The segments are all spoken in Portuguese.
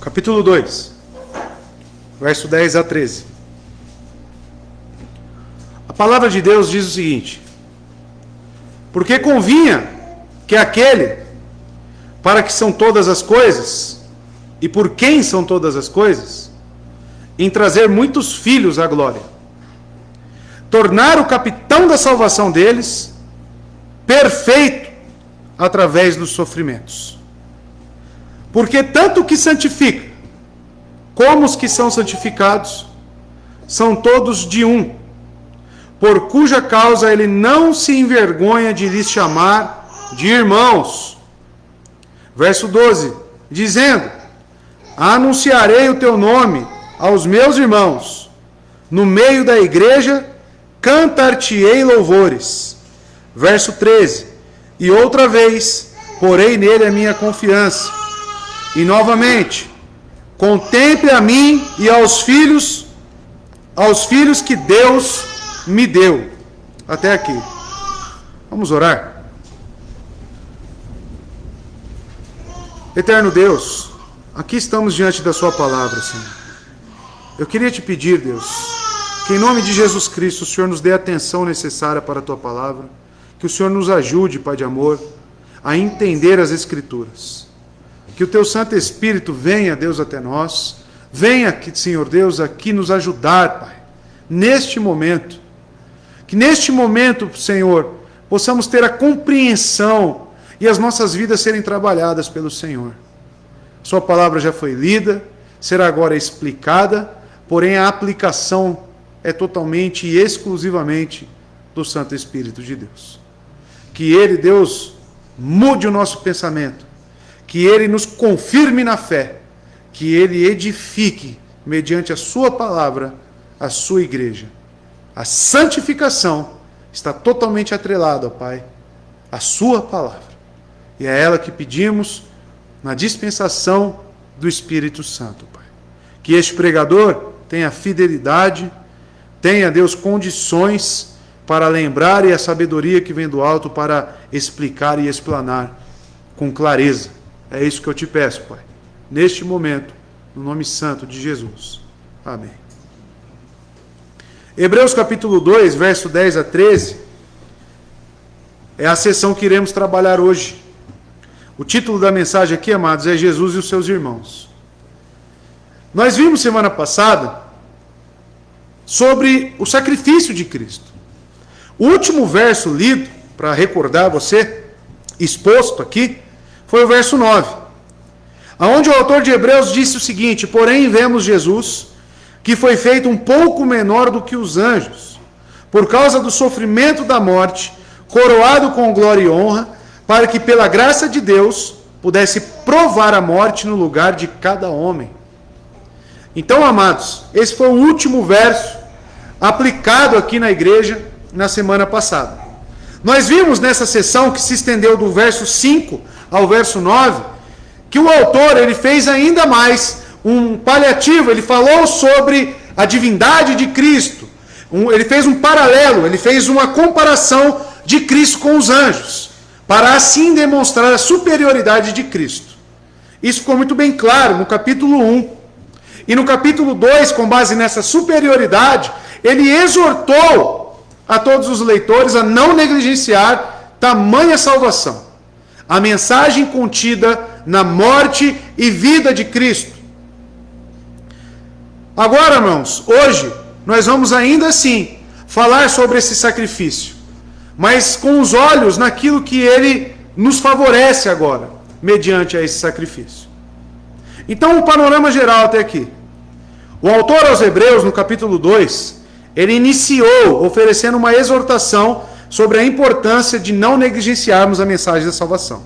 capítulo 2, verso 10 a 13. A palavra de Deus diz o seguinte: porque convinha que aquele, para que são todas as coisas, e por quem são todas as coisas, em trazer muitos filhos à glória, tornar o capitão da salvação deles perfeito através dos sofrimentos. Porque tanto o que santifica, como os que são santificados, são todos de um, por cuja causa ele não se envergonha de lhes chamar de irmãos. Verso 12, dizendo: anunciarei o teu nome aos meus irmãos, no meio da igreja cantar-te-ei louvores. Verso 13, e outra vez porei nele a minha confiança. E novamente, contemple a mim e aos filhos que Deus me deu. Até aqui. Vamos orar. Eterno Deus, aqui estamos diante da sua palavra, Senhor. Eu queria te pedir, Deus, que em nome de Jesus Cristo o Senhor nos dê a atenção necessária para a tua palavra, que o Senhor nos ajude, Pai de amor, a entender as Escrituras. Que o teu Santo Espírito venha, Deus, até nós. Venha, Senhor Deus, aqui nos ajudar, Pai, neste momento. Que neste momento, Senhor, possamos ter a compreensão e as nossas vidas serem trabalhadas pelo Senhor. Sua palavra já foi lida, será agora explicada, porém a aplicação é totalmente e exclusivamente do Santo Espírito de Deus. Que Ele, Deus, mude o nosso pensamento, que Ele nos confirme na fé, que Ele edifique, mediante a sua palavra, a sua igreja. A santificação está totalmente atrelada, ó Pai, à sua palavra. E é ela que pedimos na dispensação do Espírito Santo, Pai. Que este pregador tenha fidelidade, tenha, Deus, condições para lembrar e a sabedoria que vem do alto para explicar e explanar com clareza. É isso que eu te peço, Pai, neste momento, no nome santo de Jesus. Amém. Hebreus capítulo 2, verso 10 a 13, é a sessão que iremos trabalhar hoje. O título da mensagem aqui, amados, é Jesus e os seus irmãos. Nós vimos semana passada sobre o sacrifício de Cristo. O último verso lido, para recordar você, exposto aqui, foi o verso 9, onde o autor de Hebreus disse o seguinte: porém vemos Jesus, que foi feito um pouco menor do que os anjos, por causa do sofrimento da morte, coroado com glória e honra, para que pela graça de Deus pudesse provar a morte no lugar de cada homem. Então, amados, esse foi o último verso aplicado aqui na igreja na semana passada. Nós vimos nessa sessão, que se estendeu do verso 5 ao verso 9, que o autor ele fez ainda mais um paliativo. Ele falou sobre a divindade de Cristo, ele fez um paralelo, ele fez uma comparação de Cristo com os anjos, para assim demonstrar a superioridade de Cristo. Isso ficou muito bem claro no capítulo 1. E no capítulo 2, com base nessa superioridade, ele exortou a todos os leitores a não negligenciar tamanha salvação, a mensagem contida na morte e vida de Cristo. Agora, irmãos, hoje nós vamos ainda assim falar sobre esse sacrifício, mas com os olhos naquilo que ele nos favorece agora, mediante a esse sacrifício. Então, o panorama geral até aqui. O autor aos Hebreus, no capítulo 2, ele iniciou oferecendo uma exortação sobre a importância de não negligenciarmos a mensagem da salvação.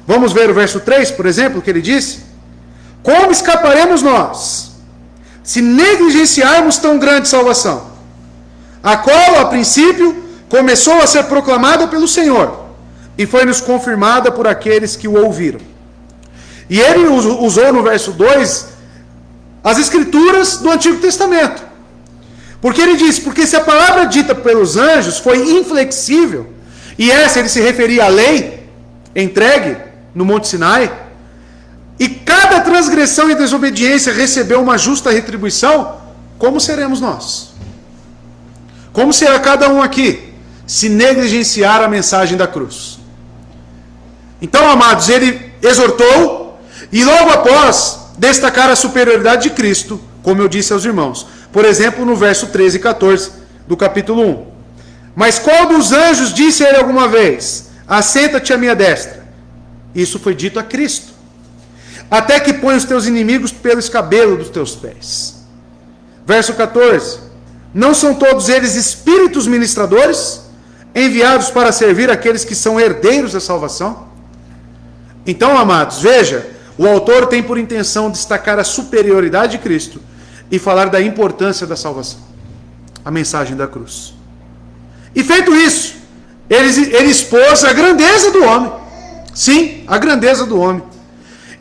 Vamos ver o verso 3, por exemplo, que ele disse: como escaparemos nós, se negligenciarmos tão grande salvação, a qual, a princípio, começou a ser proclamada pelo Senhor, e foi-nos confirmada por aqueles que o ouviram. E ele usou no verso 2 as escrituras do Antigo Testamento. Porque ele diz: porque se a palavra dita pelos anjos foi inflexível, e essa ele se referia à lei entregue no Monte Sinai, e cada transgressão e desobediência recebeu uma justa retribuição, como seremos nós? Como será cada um aqui, se negligenciar a mensagem da cruz? Então, amados, ele exortou, e logo após, destacar a superioridade de Cristo, como eu disse aos irmãos. Por exemplo, no verso 13 e 14 do capítulo 1. Mas qual dos anjos disse a ele alguma vez: assenta-te à minha destra? Isso foi dito a Cristo. Até que põe os teus inimigos pelo escabelo dos teus pés. Verso 14. Não são todos eles espíritos ministradores, enviados para servir aqueles que são herdeiros da salvação? Então, amados, veja, o autor tem por intenção destacar a superioridade de Cristo e falar da importância da salvação, a mensagem da cruz. E feito isso, ele expôs a grandeza do homem. Sim, a grandeza do homem.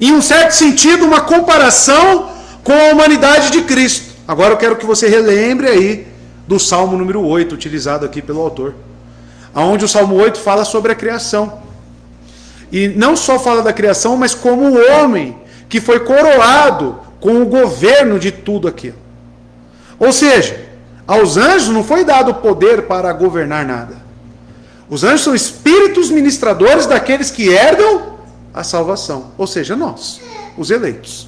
Em um certo sentido, uma comparação com a humanidade de Cristo. Agora eu quero que você relembre aí do Salmo número 8, utilizado aqui pelo autor, onde o Salmo 8 fala sobre a criação. E não só fala da criação, mas como o homem que foi coroado com o governo de tudo aquilo. Ou seja, aos anjos não foi dado poder para governar nada. Os anjos são espíritos ministradores daqueles que herdam a salvação. Ou seja, nós, os eleitos.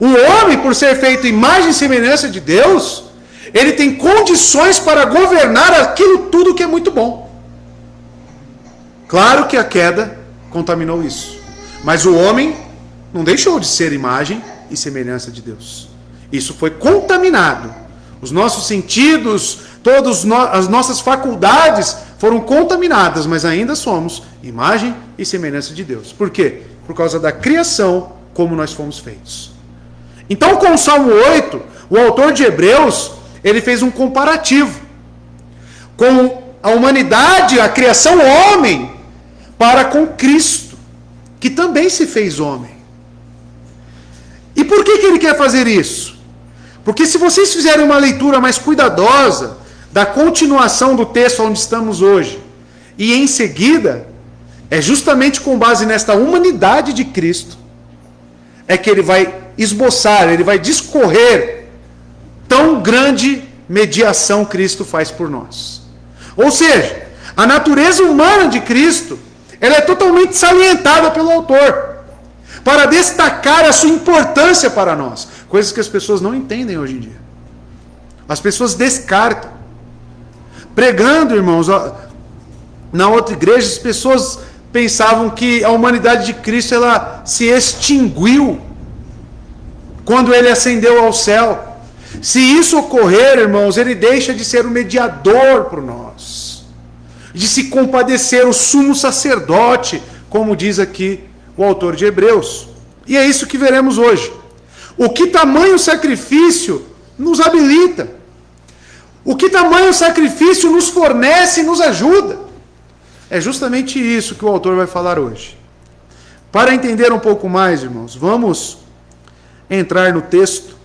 O homem, por ser feito imagem e semelhança de Deus, ele tem condições para governar aquilo tudo que é muito bom. Claro que a queda contaminou isso. Mas o homem não deixou de ser imagem e semelhança de Deus. Isso foi contaminado. Os nossos sentidos, as nossas faculdades foram contaminadas, mas ainda somos imagem e semelhança de Deus. Por quê? Por causa da criação, como nós fomos feitos. Então, com o Salmo 8, o autor de Hebreus, ele fez um comparativo com a humanidade, a criação homem, para com Cristo, que também se fez homem. E por que ele quer fazer isso? Porque se vocês fizerem uma leitura mais cuidadosa da continuação do texto onde estamos hoje, e em seguida, é justamente com base nesta humanidade de Cristo, é que ele vai esboçar, ele vai discorrer tão grande mediação Cristo faz por nós. Ou seja, a natureza humana de Cristo, ela é totalmente salientada pelo autor, para destacar a sua importância para nós. Coisas que as pessoas não entendem hoje em dia. As pessoas descartam. Pregando, irmãos, na outra igreja, as pessoas pensavam que a humanidade de Cristo ela se extinguiu quando ele ascendeu ao céu. Se isso ocorrer, irmãos, ele deixa de ser o mediador por nós, de se compadecer o sumo sacerdote, como diz aqui o autor de Hebreus. E é isso que veremos hoje. O que tamanho sacrifício nos habilita? O que tamanho sacrifício nos fornece e nos ajuda? É justamente isso que o autor vai falar hoje. Para entender um pouco mais, irmãos, vamos entrar no texto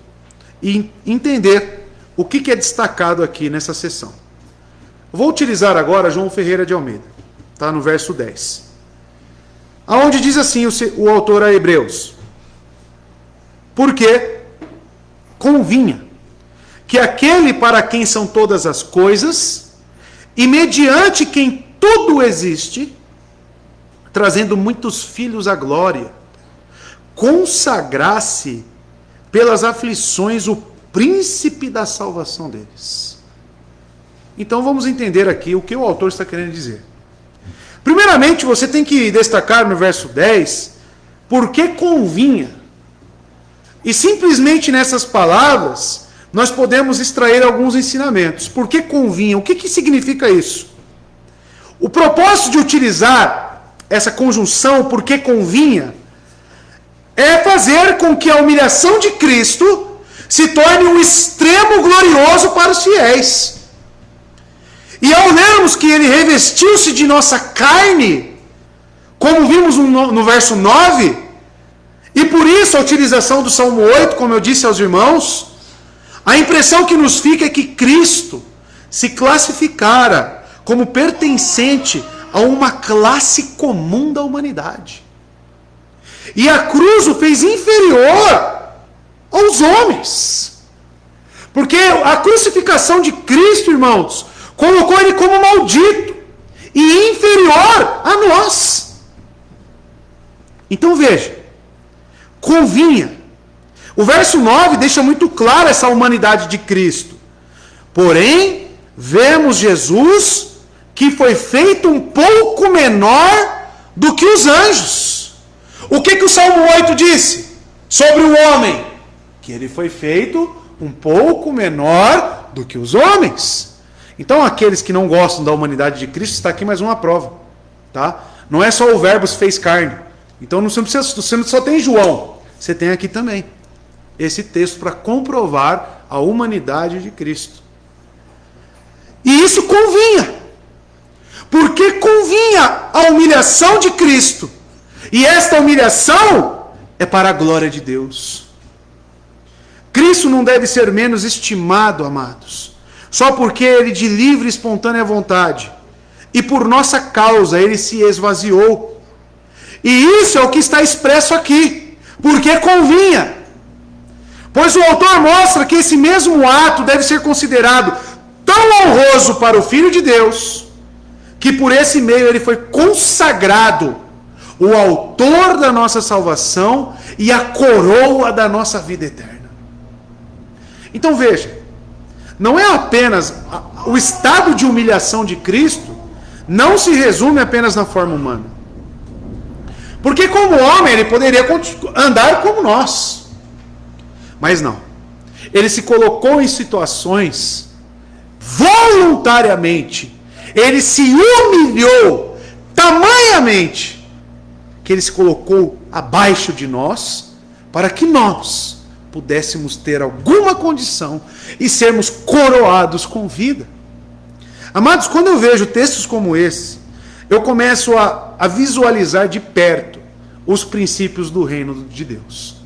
e entender o que é destacado aqui nessa sessão. Vou utilizar agora João Ferreira de Almeida, está no verso 10. Aonde diz assim o autor a Hebreus: porque convinha que aquele para quem são todas as coisas, e mediante quem tudo existe, trazendo muitos filhos à glória, consagrasse pelas aflições o príncipe da salvação deles. Então vamos entender aqui o que o autor está querendo dizer. Primeiramente, você tem que destacar no verso 10, porque convinha. E simplesmente nessas palavras, nós podemos extrair alguns ensinamentos. Por que convinha? O que significa isso? O propósito de utilizar essa conjunção, porque convinha, é fazer com que a humilhação de Cristo se torne um extremo glorioso para os fiéis. E ao lermos que ele revestiu-se de nossa carne, como vimos no verso 9, e por isso a utilização do Salmo 8, como eu disse aos irmãos, a impressão que nos fica é que Cristo se classificara como pertencente a uma classe comum da humanidade. E a cruz o fez inferior aos homens. Porque a crucificação de Cristo, irmãos, colocou ele como maldito e inferior a nós. Então veja, convinha. O verso 9 deixa muito claro essa humanidade de Cristo. Porém, vemos Jesus que foi feito um pouco menor do que os anjos. O que o Salmo 8 disse sobre o homem? Que ele foi feito um pouco menor do que os homens. Então, aqueles que não gostam da humanidade de Cristo, está aqui mais uma prova. Tá? Não é só o verbo se fez carne. Então, você não só tem João, você tem aqui também esse texto para comprovar a humanidade de Cristo. E isso convinha. Porque convinha a humilhação de Cristo. E esta humilhação é para a glória de Deus. Cristo não deve ser menos estimado, amados, só porque ele de livre e espontânea vontade e por nossa causa ele se esvaziou. E isso é o que está expresso aqui, porque convinha. Pois o autor mostra que esse mesmo ato deve ser considerado tão honroso para o Filho de Deus, que por esse meio ele foi consagrado o autor da nossa salvação e a coroa da nossa vida eterna. Então veja, não é apenas o estado de humilhação de Cristo, não se resume apenas na forma humana. Porque como homem ele poderia andar como nós. Mas não. Ele se colocou em situações voluntariamente. Ele se humilhou tamanhamente que ele se colocou abaixo de nós para que nós pudéssemos ter alguma condição e sermos coroados com vida. Amados, quando eu vejo textos como esse, eu começo a visualizar de perto os princípios do reino de Deus.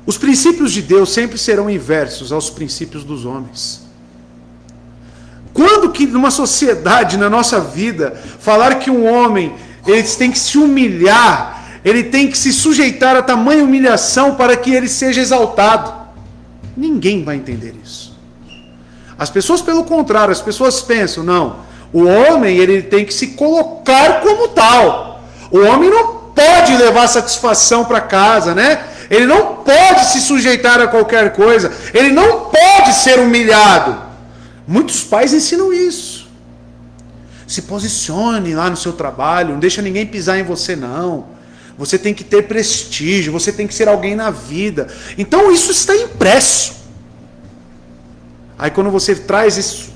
Os princípios de Deus sempre serão inversos aos princípios dos homens. Quando que numa sociedade, na nossa vida, falar que um homem ele tem que se humilhar, ele tem que se sujeitar a tamanha humilhação para que ele seja exaltado? Ninguém vai entender isso. As pessoas, pelo contrário, as pessoas pensam, não, o homem ele tem que se colocar como tal. O homem não pode levar satisfação para casa, né? Ele não pode se sujeitar a qualquer coisa. Ele não pode ser humilhado. Muitos pais ensinam isso. Se posicione lá no seu trabalho, não deixa ninguém pisar em você, não. Você tem que ter prestígio, você tem que ser alguém na vida. Então isso está impresso. Aí quando você traz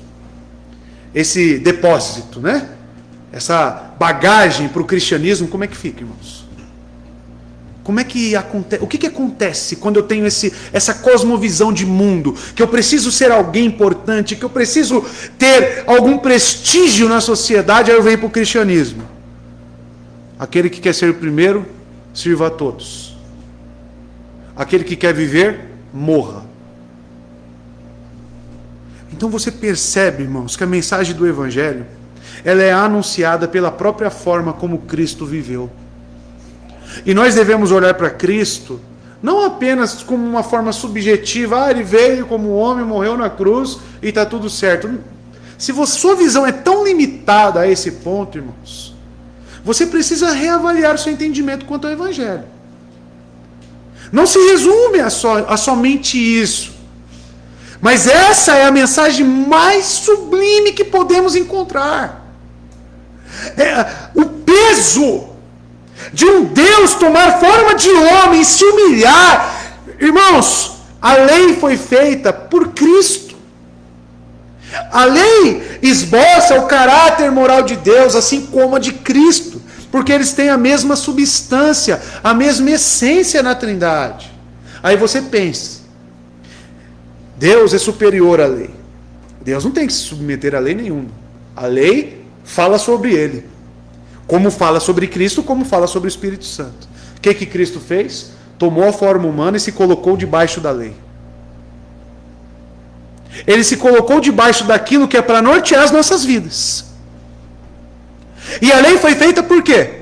esse depósito, né? Essa bagagem para o cristianismo, como é que fica, irmãos? Como é que acontece? O que acontece quando eu tenho essa cosmovisão de mundo? Que eu preciso ser alguém importante, que eu preciso ter algum prestígio na sociedade, aí eu venho para o cristianismo. Aquele que quer ser o primeiro, sirva a todos. Aquele que quer viver, morra. Então você percebe, irmãos, que a mensagem do Evangelho, ela é anunciada pela própria forma como Cristo viveu. E nós devemos olhar para Cristo, não apenas como uma forma subjetiva, ele veio como homem, morreu na cruz e está tudo certo. Se sua visão é tão limitada a esse ponto, irmãos, você precisa reavaliar o seu entendimento quanto ao Evangelho. Não se resume a somente isso. Mas essa é a mensagem mais sublime que podemos encontrar. O peso de um Deus tomar forma de homem e se humilhar. Irmãos, a lei foi feita por Cristo. A lei esboça o caráter moral de Deus, assim como a de Cristo, porque eles têm a mesma substância, a mesma essência na Trindade. Aí você pensa, Deus é superior à lei. Deus não tem que se submeter a lei nenhuma. A lei fala sobre ele. Como fala sobre Cristo, como fala sobre o Espírito Santo. O que Cristo fez? Tomou a forma humana e se colocou debaixo da lei. Ele se colocou debaixo daquilo que é para nortear as nossas vidas. E a lei foi feita por quê?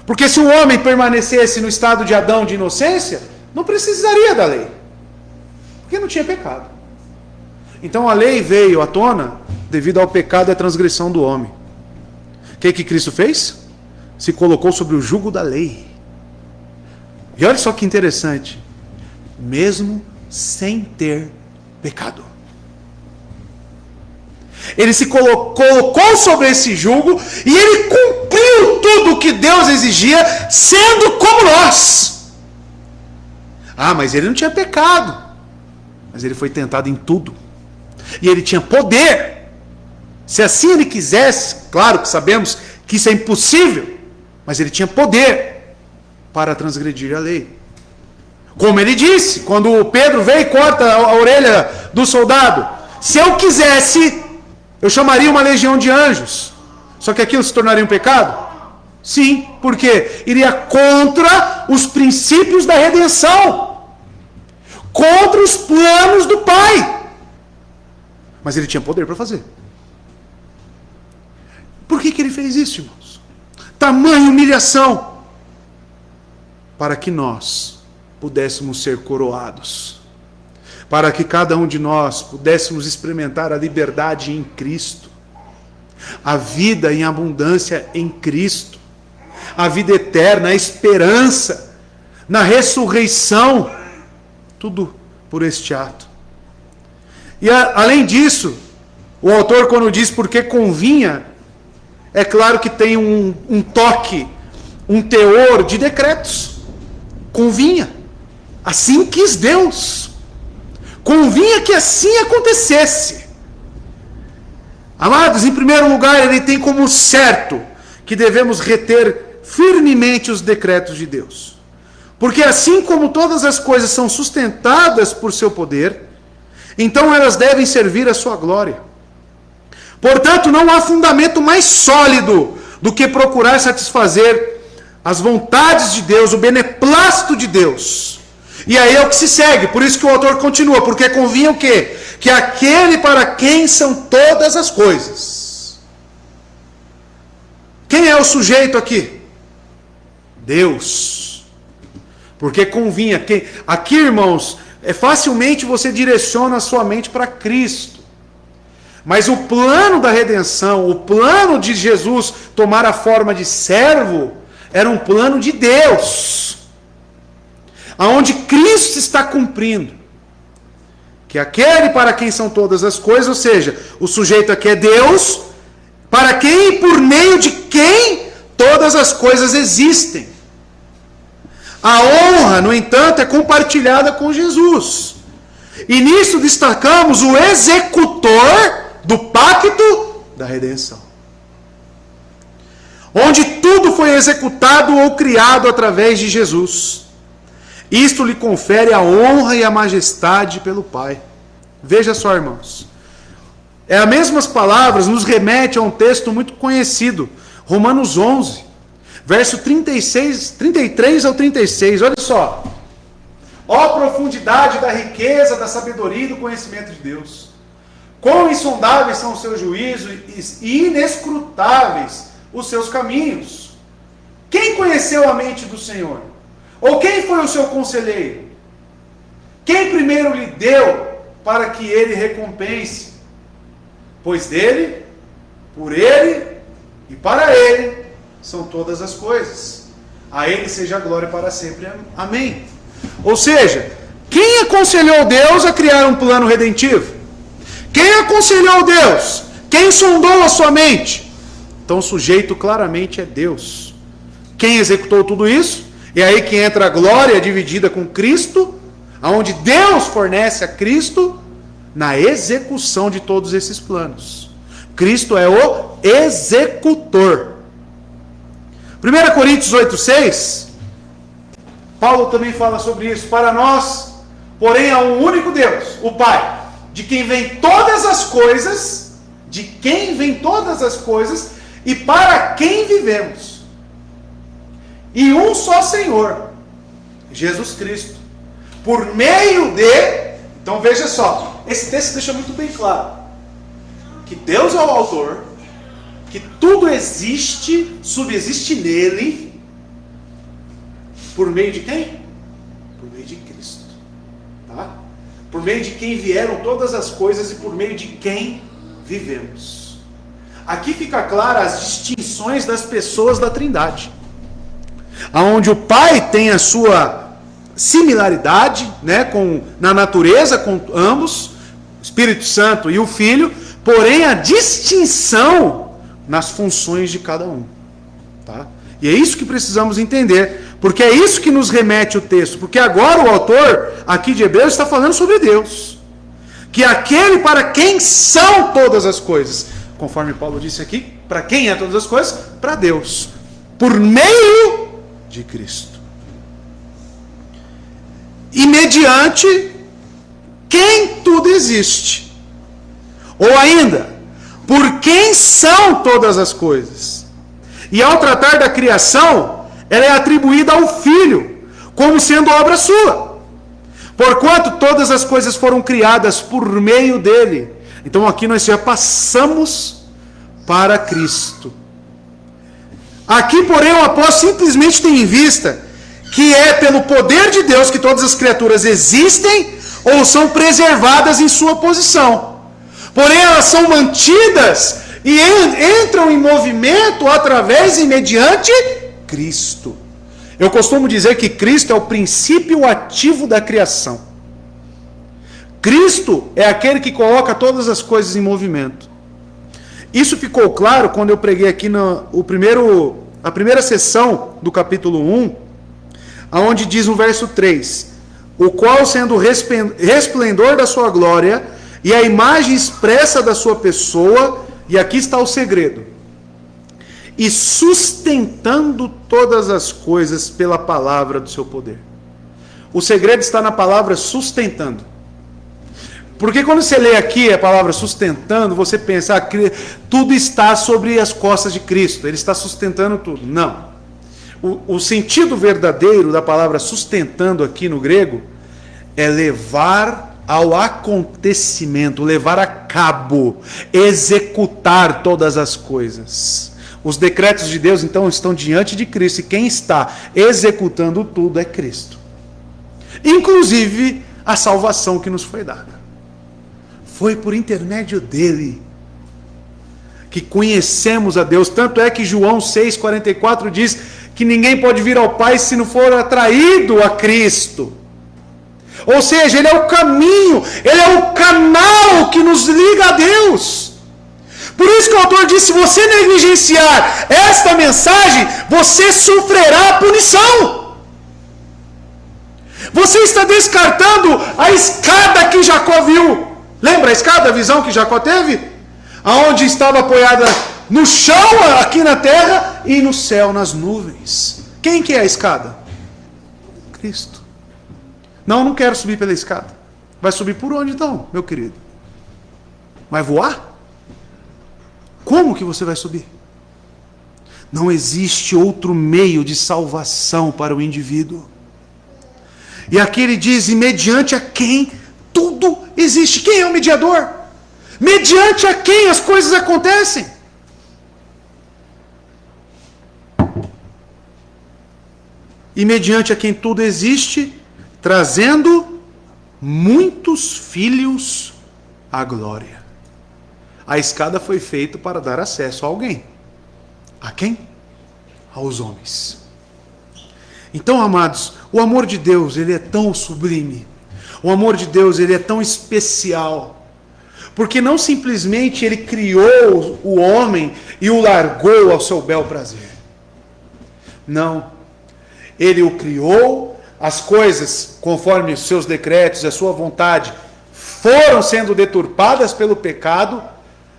Porque se o homem permanecesse no estado de Adão, de inocência, não precisaria da lei. Porque não tinha pecado. Então a lei veio à tona devido ao pecado e à transgressão do homem. O que Cristo fez? Se colocou sobre o jugo da lei. E olha só que interessante. Mesmo sem ter pecado. Ele se colocou sobre esse jugo e ele cumpriu tudo o que Deus exigia, sendo como nós. Ah, mas ele não tinha pecado. Mas ele foi tentado em tudo. E ele tinha poder. Se assim ele quisesse, claro que sabemos que isso é impossível, mas ele tinha poder para transgredir a lei. Como ele disse, quando Pedro veio e corta a orelha do soldado: se eu quisesse, eu chamaria uma legião de anjos. Só que aquilo se tornaria um pecado? Sim, porque iria contra os princípios da redenção, contra os planos do Pai. Mas ele tinha poder para fazer. Por que ele fez isso, irmãos? Tamanha humilhação, para que nós pudéssemos ser coroados, para que cada um de nós pudéssemos experimentar a liberdade em Cristo, a vida em abundância em Cristo, a vida eterna, a esperança, na ressurreição, tudo por este ato. E além disso, o autor, quando diz porque convinha, é claro que tem um toque, um teor de decretos. Convinha. Assim quis Deus. Convinha que assim acontecesse. Amados, em primeiro lugar, ele tem como certo que devemos reter firmemente os decretos de Deus. Porque assim como todas as coisas são sustentadas por seu poder, então elas devem servir à sua glória. Portanto, não há fundamento mais sólido do que procurar satisfazer as vontades de Deus, o beneplácito de Deus. E aí é o que se segue. Por isso que o autor continua. Porque convinha o quê? Que aquele para quem são todas as coisas. Quem é o sujeito aqui? Deus. Porque convinha. Aqui, irmãos, facilmente você direciona a sua mente para Cristo. Mas o plano da redenção, o plano de Jesus tomar a forma de servo, era um plano de Deus, aonde Cristo está cumprindo. Que aquele para quem são todas as coisas, ou seja, o sujeito aqui é Deus, para quem e por meio de quem todas as coisas existem. A honra, no entanto, é compartilhada com Jesus. E nisso destacamos o executor do pacto da redenção, onde tudo foi executado ou criado através de Jesus. Isto lhe confere a honra e a majestade pelo Pai. Veja só, irmãos, as mesmas palavras nos remete a um texto muito conhecido, Romanos 11, verso 33 ao 36, olha só. Ó profundidade da riqueza, da sabedoria e do conhecimento de Deus. Quão insondáveis são os seus juízos e inescrutáveis os seus caminhos. Quem conheceu a mente do Senhor? Ou quem foi o seu conselheiro? Quem primeiro lhe deu para que ele recompense? Pois dele, por ele e para ele são todas as coisas. A ele seja a glória para sempre. Amém. Ou seja, quem aconselhou Deus a criar um plano redentivo? Quem aconselhou Deus? Quem sondou a sua mente? Então o sujeito claramente é Deus. Quem executou tudo isso? E aí que entra a glória dividida com Cristo, aonde Deus fornece a Cristo na execução de todos esses planos. Cristo é o executor. 1 Coríntios 8,6, Paulo também fala sobre isso. Para nós, porém, há um único Deus, o Pai, de quem vem todas as coisas, e para quem vivemos. E um só Senhor, Jesus Cristo, por meio de... Então veja só, esse texto deixa muito bem claro que Deus é o autor, que tudo existe, subsiste nele, Por meio de quem? Por meio de Cristo. Tá? Por meio de quem vieram todas as coisas e por meio de quem vivemos. Aqui fica clara as distinções das pessoas da Trindade. Onde o Pai tem a sua similaridade, né, na natureza com ambos, o Espírito Santo e o Filho, porém a distinção nas funções de cada um. Tá? E é isso que precisamos entender, porque é isso que nos remete o texto, porque agora o autor aqui de Hebreus está falando sobre Deus, que é aquele para quem são todas as coisas, conforme Paulo disse aqui, para quem é todas as coisas? Para Deus, por meio de Cristo. E mediante quem tudo existe. Ou ainda, por quem são todas as coisas. E ao tratar da criação, ela é atribuída ao Filho, como sendo obra sua. Porquanto todas as coisas foram criadas por meio dele. Então aqui nós já passamos para Cristo. Aqui, porém, o apóstolo simplesmente tem em vista que é pelo poder de Deus que todas as criaturas existem ou são preservadas em sua posição. Porém, elas são mantidas e entram em movimento através e mediante Cristo. Eu costumo dizer que Cristo é o princípio ativo da criação. Cristo é aquele que coloca todas as coisas em movimento. Isso ficou claro quando eu preguei aqui a primeira sessão do capítulo 1, onde diz no verso 3, o qual sendo o resplendor da sua glória e a imagem expressa da sua pessoa, e aqui está o segredo, e sustentando todas as coisas pela palavra do seu poder. O segredo está na palavra sustentando. Porque quando você lê aqui a palavra sustentando, você pensa que tudo está sobre as costas de Cristo, ele está sustentando tudo. Não. O sentido verdadeiro da palavra sustentando aqui no grego é levar ao acontecimento, levar a cabo, executar todas as coisas. Os decretos de Deus então estão diante de Cristo, e quem está executando tudo é Cristo. Inclusive a salvação que nos foi dada. Foi por intermédio dele que conhecemos a Deus. Tanto é que João 6,44 diz que ninguém pode vir ao Pai se não for atraído a Cristo. Ou seja, ele é o caminho, ele é o canal que nos liga a Deus. Por isso que o autor diz, se você negligenciar esta mensagem, você sofrerá a punição. Você está descartando a escada que Jacó viu. Lembra a escada, a visão que Jacó teve? Aonde estava apoiada no chão, aqui na terra, e no céu, nas nuvens. Quem que é a escada? Cristo. Não quero subir pela escada. Vai subir por onde então, meu querido? Vai voar? Como que você vai subir? Não existe outro meio de salvação para o indivíduo. E aqui ele diz, e mediante a quem tudo existe. Quem é o mediador? Mediante a quem as coisas acontecem? E mediante a quem tudo existe, trazendo muitos filhos à glória. A escada foi feita para dar acesso a alguém. A quem? Aos homens. Então, amados, o amor de Deus, ele é tão sublime. O amor de Deus, ele é tão especial. Porque não simplesmente ele criou o homem e o largou ao seu bel prazer. Não. Ele o criou, as coisas, conforme os seus decretos, a sua vontade, foram sendo deturpadas pelo pecado.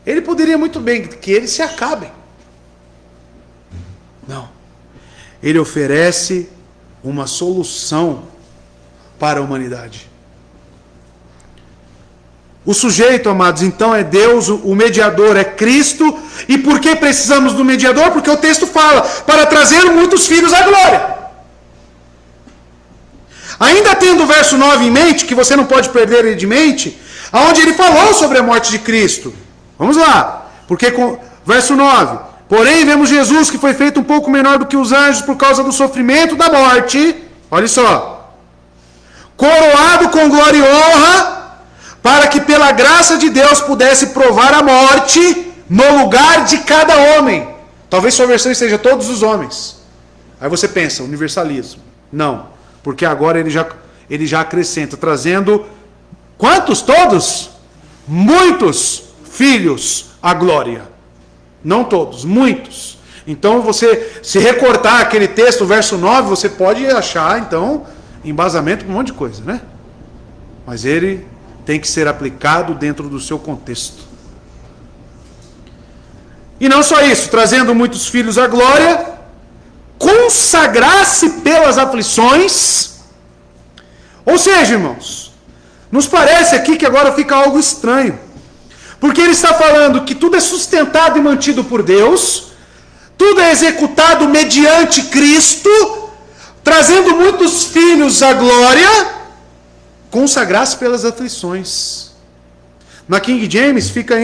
Ele poderia muito bem que eles se acabem. Não. Ele oferece uma solução para a humanidade. O sujeito, amados, então é Deus, o mediador é Cristo. E por que precisamos do mediador? Porque o texto fala, para trazer muitos filhos à glória. Ainda tendo o verso 9 em mente, que você não pode perder ele de mente, onde ele falou sobre a morte de Cristo. Vamos lá, porque verso 9, porém vemos Jesus que foi feito um pouco menor do que os anjos por causa do sofrimento da morte, Olha só. Coroado com glória e honra, para que pela graça de Deus pudesse provar a morte no lugar de cada homem. Talvez sua versão esteja todos os homens. Aí você pensa, universalismo. Não, porque agora ele já acrescenta, trazendo quantos? Todos? Muitos filhos à glória. Não todos, muitos. Então você, se recortar aquele texto, verso 9, você pode achar, então, embasamento para um monte de coisa, né? Mas ele tem que ser aplicado dentro do seu contexto. E não só isso, trazendo muitos filhos à glória, consagrar-se pelas aflições. Ou seja, irmãos, nos parece aqui que agora fica algo estranho. Porque ele está falando que tudo é sustentado e mantido por Deus, tudo é executado mediante Cristo, trazendo muitos filhos à glória, consagrar-se pelas aflições. Na King James fica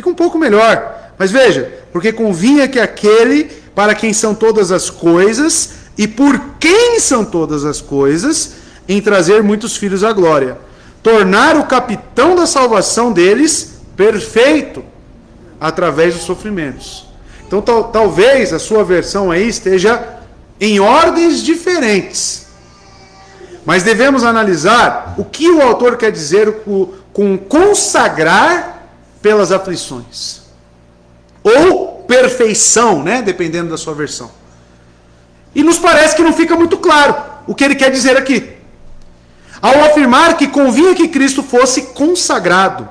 um pouco melhor. Mas veja, porque convinha que aquele para quem são todas as coisas e por quem são todas as coisas, em trazer muitos filhos à glória, tornar o capitão da salvação deles perfeito através dos sofrimentos. Então talvez a sua versão aí esteja em ordens diferentes. Mas devemos analisar o que o autor quer dizer com consagrar pelas aflições. Ou perfeição, né? Dependendo da sua versão. E nos parece que não fica muito claro o que ele quer dizer aqui. Ao afirmar que convinha que Cristo fosse consagrado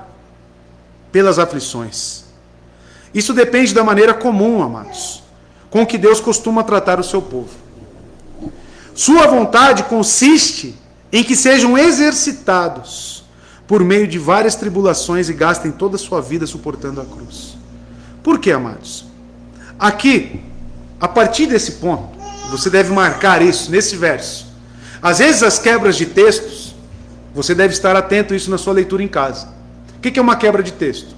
pelas aflições. Isso depende da maneira comum, amados, com que Deus costuma tratar o seu povo. Sua vontade consiste em que sejam exercitados por meio de várias tribulações e gastem toda a sua vida suportando a cruz. Por quê, amados? Aqui, a partir desse ponto, você deve marcar isso nesse verso. Às vezes as quebras de textos, você deve estar atento a isso na sua leitura em casa. O que é uma quebra de texto?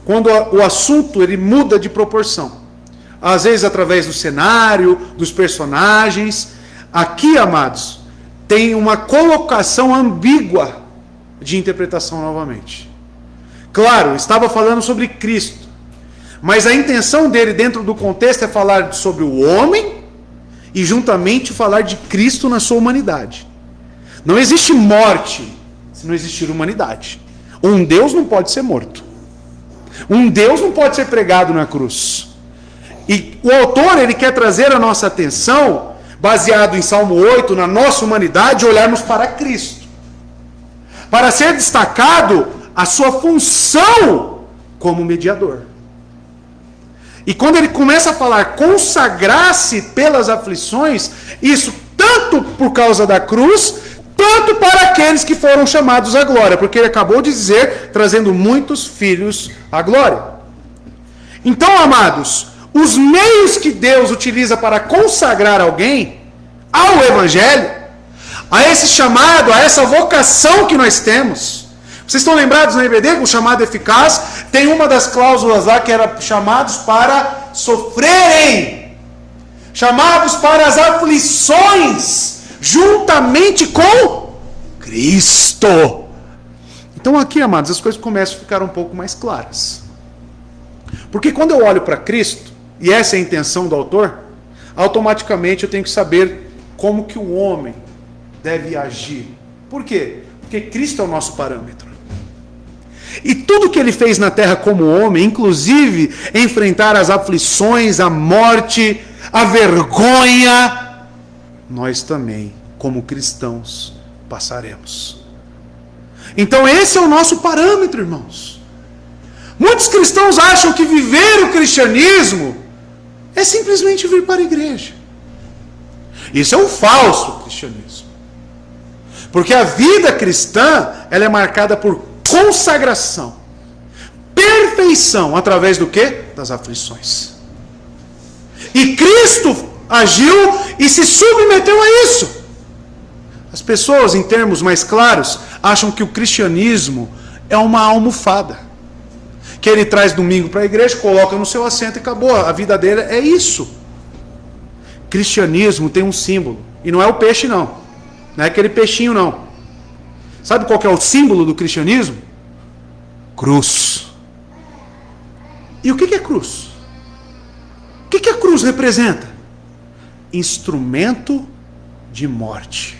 Quando o assunto ele muda de proporção. Às vezes através do cenário, dos personagens. Aqui, amados, tem uma colocação ambígua de interpretação novamente. Claro, estava falando sobre Cristo. Mas a intenção dele dentro do contexto é falar sobre o homem e juntamente falar de Cristo na sua humanidade. Não existe morte se não existir humanidade. Um Deus não pode ser morto. Um Deus não pode ser pregado na cruz. E o autor ele quer trazer a nossa atenção, baseado em Salmo 8, na nossa humanidade, olharmos para Cristo. Para ser destacado a sua função como mediador. E quando ele começa a falar consagrar-se pelas aflições, isso tanto por causa da cruz, tanto para aqueles que foram chamados à glória, porque ele acabou de dizer, trazendo muitos filhos à glória. Então, amados, os meios que Deus utiliza para consagrar alguém ao Evangelho, a esse chamado, a essa vocação que nós temos. Vocês estão lembrados no EBD, com o chamado eficaz, tem uma das cláusulas lá que era chamados para sofrerem, chamados para as aflições, juntamente com Cristo. Então aqui, amados, as coisas começam a ficar um pouco mais claras. Porque quando eu olho para Cristo, e essa é a intenção do autor, automaticamente eu tenho que saber como que o homem deve agir. Por quê? Porque Cristo é o nosso parâmetro. E tudo que ele fez na terra como homem, inclusive enfrentar as aflições, a morte, a vergonha, nós também, como cristãos, passaremos. Então esse é o nosso parâmetro, irmãos. Muitos cristãos acham que viver o cristianismo é simplesmente vir para a igreja. Isso é um falso cristianismo. Porque a vida cristã, ela é marcada por consagração, perfeição, através do quê? Das aflições. E Cristo agiu e se submeteu a isso. As pessoas, em termos mais claros, acham que o cristianismo é uma almofada, que ele traz domingo para a igreja, coloca no seu assento e acabou. A vida dele é isso. Cristianismo tem um símbolo, E não é o peixe, não. Não é aquele peixinho, não. Sabe qual que é o símbolo do cristianismo? Cruz. E o que é cruz? O que a cruz representa? Instrumento de morte.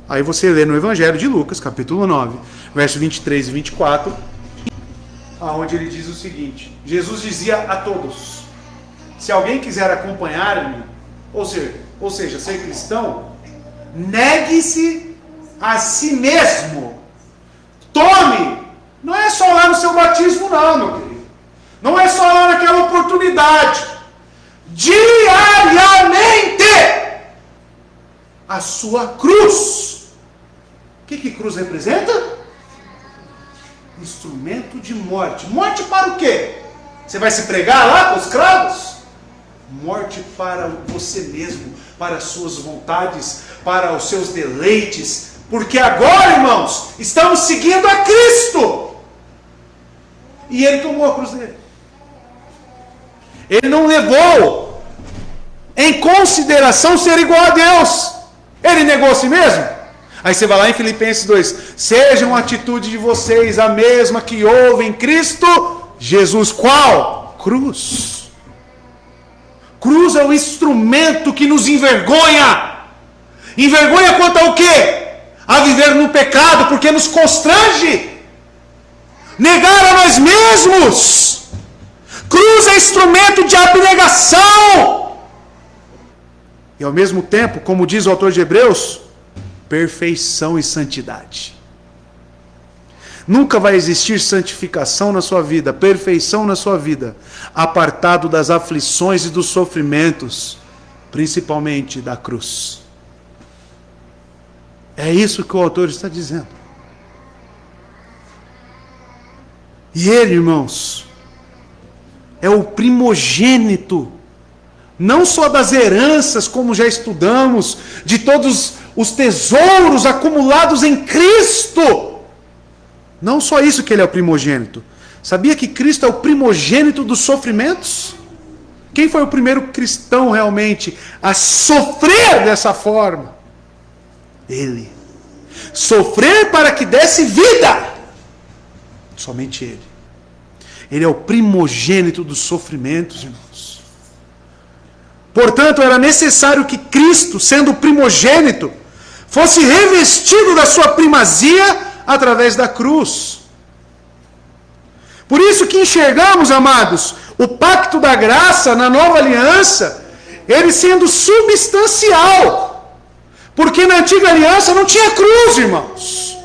Aí você lê no Evangelho de Lucas, capítulo 9, verso 23 e 24, onde ele diz o seguinte: Jesus dizia a todos: se alguém quiser acompanhar-me, ou seja, ser cristão, negue-se a si mesmo. Tome. Não é só lá no seu batismo, não, meu querido. Não é só lá naquela oportunidade. Diariamente a sua cruz. O que cruz representa? Instrumento de morte. Morte para o quê? Você vai se pregar lá com os cravos? Morte para você mesmo, para as suas vontades, para os seus deleites. Porque agora, irmãos, estamos seguindo a Cristo. E ele tomou a cruz dele. Ele não levou em consideração ser igual a Deus. Ele negou a si mesmo. Aí você vai lá em Filipenses 2. Sejam a atitude de vocês a mesma que houve em Cristo Jesus. Qual? Cruz. Cruz é o instrumento que nos envergonha. Envergonha quanto ao quê? A viver no pecado, porque nos constrange. Negar a nós mesmos. Cruz é instrumento de abnegação. E ao mesmo tempo, como diz o autor de Hebreus, perfeição e santidade. Nunca vai existir santificação na sua vida, perfeição na sua vida, apartado das aflições e dos sofrimentos, principalmente da cruz. É isso que o autor está dizendo. E ele, irmãos, é o primogênito, não só das heranças, como já estudamos, de todos os tesouros acumulados em Cristo. Não só isso que ele é o primogênito. Sabia que Cristo é o primogênito dos sofrimentos? Quem foi o primeiro cristão realmente a sofrer dessa forma? Ele. Sofrer para que desse vida. Somente ele. Ele é o primogênito dos sofrimentos, irmãos. Portanto, era necessário que Cristo, sendo o primogênito, fosse revestido da sua primazia através da cruz. Por isso que enxergamos, amados, o pacto da graça na nova aliança, ele sendo substancial. Porque na antiga aliança não tinha cruz, irmãos.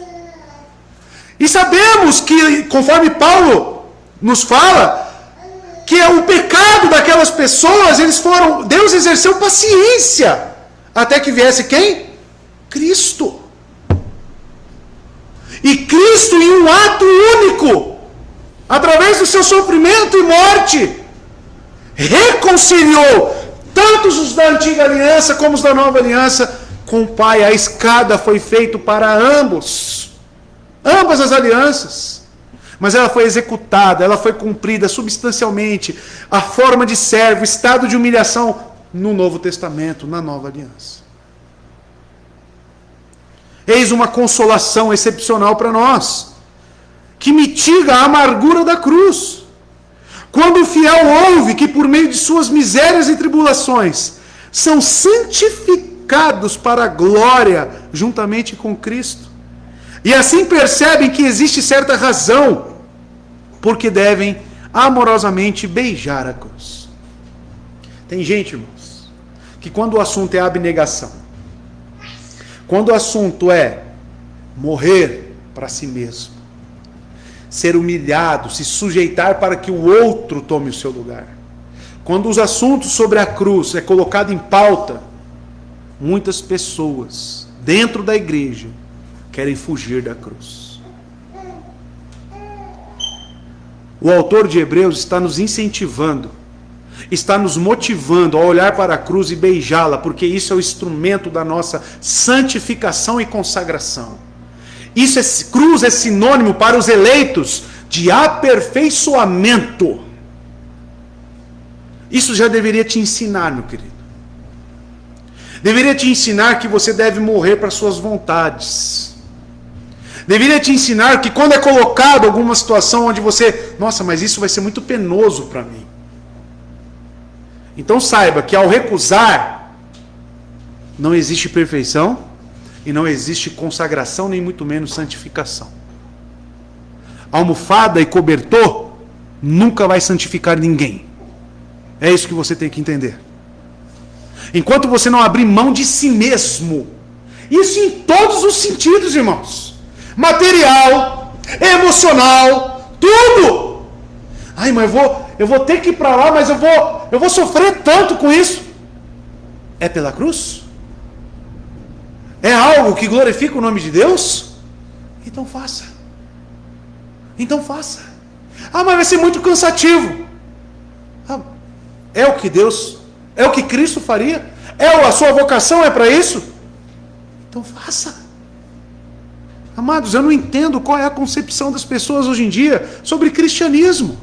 E sabemos que, conforme Paulo nos fala, que o pecado daquelas pessoas, Deus exerceu paciência, até que viesse quem? Cristo. E Cristo, em um ato único, através do seu sofrimento e morte, reconciliou tanto os da antiga aliança como os da nova aliança com o Pai. A escada foi feita para ambas as alianças. Mas ela foi executada, ela foi cumprida substancialmente, a forma de servo, estado de humilhação, no Novo Testamento, na nova aliança. Eis uma consolação excepcional para nós, que mitiga a amargura da cruz. Quando o fiel ouve que por meio de suas misérias e tribulações são santificados para a glória juntamente com Cristo. E assim percebem que existe certa razão porque devem amorosamente beijar a cruz. Tem gente, irmãos, que quando o assunto é abnegação, quando o assunto é morrer para si mesmo, ser humilhado, se sujeitar para que o outro tome o seu lugar, quando os assuntos sobre a cruz é colocado em pauta, muitas pessoas dentro da igreja querem fugir da cruz. O autor de Hebreus está nos incentivando, está nos motivando a olhar para a cruz e beijá-la, porque isso é o instrumento da nossa santificação e consagração. Cruz é sinônimo para os eleitos de aperfeiçoamento. Isso já deveria te ensinar, meu querido. Deveria te ensinar que você deve morrer para suas vontades. Deveria te ensinar que quando é colocado alguma situação onde você, nossa, mas isso vai ser muito penoso para mim. Então saiba que ao recusar, não existe perfeição e não existe consagração, nem muito menos santificação. Almofada e cobertor nunca vai santificar ninguém. É isso que você tem que entender. Enquanto você não abrir mão de si mesmo, isso em todos os sentidos, irmãos, material, emocional, tudo. Ai, mas eu vou ter que ir para lá, mas eu vou sofrer tanto com isso. É pela cruz? É algo que glorifica o nome de Deus? Então faça. Então faça. Ah, mas vai ser muito cansativo. Ah, é o que Deus, é o que Cristo faria? A sua vocação é para isso? Então faça. Amados, eu não entendo qual é a concepção das pessoas hoje em dia sobre cristianismo.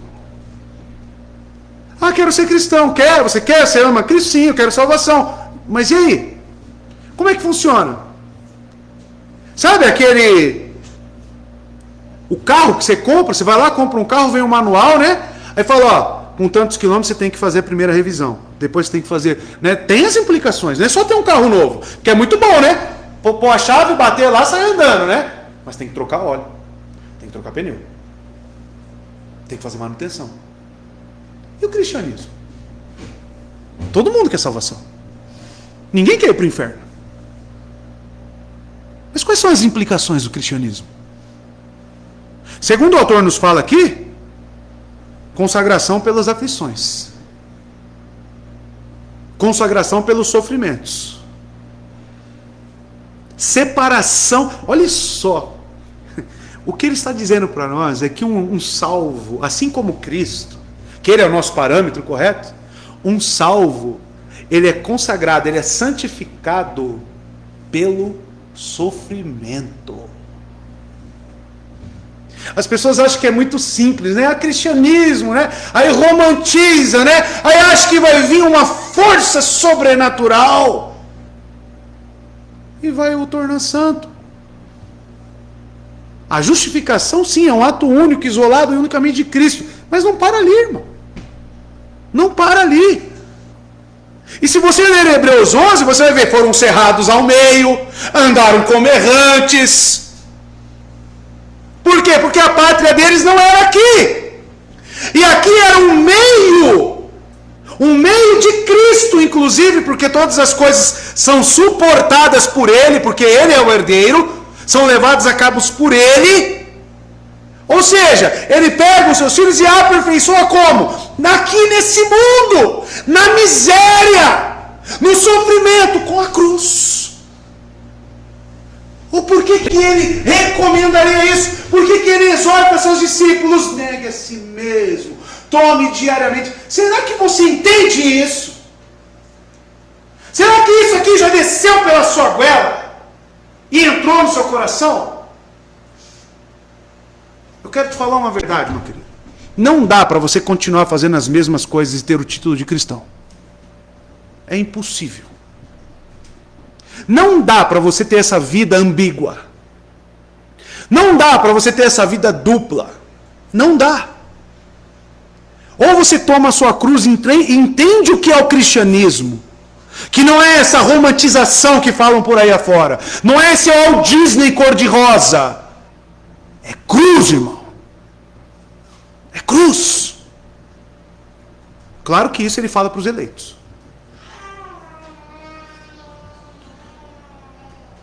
Ah, quero ser cristão. Quero, você quer? Você ama Cristo? Sim, eu quero salvação. Mas e aí? Como é que funciona? Sabe o carro que você compra, você vai lá, compra um carro, vem um manual, né? Aí fala, ó, com tantos quilômetros você tem que fazer a primeira revisão. Depois você tem que fazer, né? Tem as implicações, não é só ter um carro novo, que é muito bom, né? Pôr a chave, bater lá, sai andando, né? Mas tem que trocar óleo, tem que trocar pneu, tem que fazer manutenção. E o cristianismo? Todo mundo quer salvação. Ninguém quer ir para o inferno. Mas quais são as implicações do cristianismo? Segundo o autor nos fala aqui, consagração pelas aflições. Consagração pelos sofrimentos. Separação. Olha só. O que ele está dizendo para nós é que um salvo, assim como Cristo, que ele é o nosso parâmetro, correto? Um salvo, ele é consagrado, ele é santificado pelo sofrimento. As pessoas acham que é muito simples, né? Cristianismo, né? Aí romantiza, né? Aí acha que vai vir uma força sobrenatural e vai o tornar santo. A justificação, sim, é um ato único, isolado e unicamente de Cristo. Mas não para ali, irmão. Não para ali. E se você ler Hebreus 11, você vai ver, foram cerrados ao meio, andaram como errantes. Por quê? Porque a pátria deles não era aqui. E aqui era um meio de Cristo, inclusive, porque todas as coisas são suportadas por Ele, porque Ele é o herdeiro, são levados a cabo por Ele. Ou seja, Ele pega os seus filhos e aperfeiçoa como? Aqui nesse mundo, na miséria, no sofrimento, com a cruz. Ou por que Ele recomendaria isso? Por que Ele exorta seus discípulos? Negue a si mesmo, tome diariamente. Será que você entende isso? Será que isso aqui já desceu pela sua goela e entrou no seu coração? Eu quero te falar uma verdade, meu querido. Não dá para você continuar fazendo as mesmas coisas e ter o título de cristão. É impossível. Não dá para você ter essa vida ambígua. Não dá para você ter essa vida dupla. Não dá. Ou você toma a sua cruz e entende o que é o cristianismo. Que não é essa romantização que falam por aí afora. Não é esse Walt Disney cor-de-rosa. É cruz, irmão. É cruz. Claro que isso ele fala para os eleitos.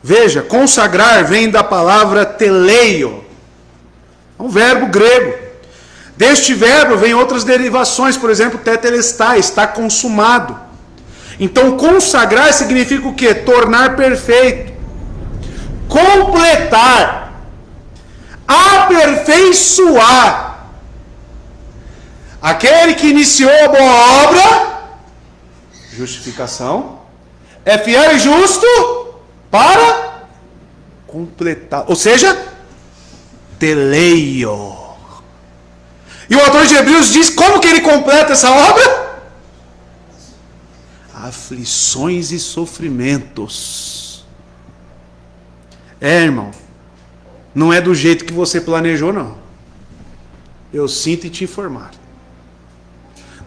Veja, consagrar vem da palavra teleio. É um verbo grego. Deste verbo vem outras derivações, por exemplo, tetelestai, está consumado. Então, consagrar significa o quê? Tornar perfeito. Completar. Aperfeiçoar. Aquele que iniciou a boa obra, justificação, é fiel e justo para completar. Ou seja, teleio. E o autor de Hebreus diz como que ele completa essa obra? aflições e sofrimentos. Irmão, não é do jeito que você planejou, não. Eu sinto em te informar.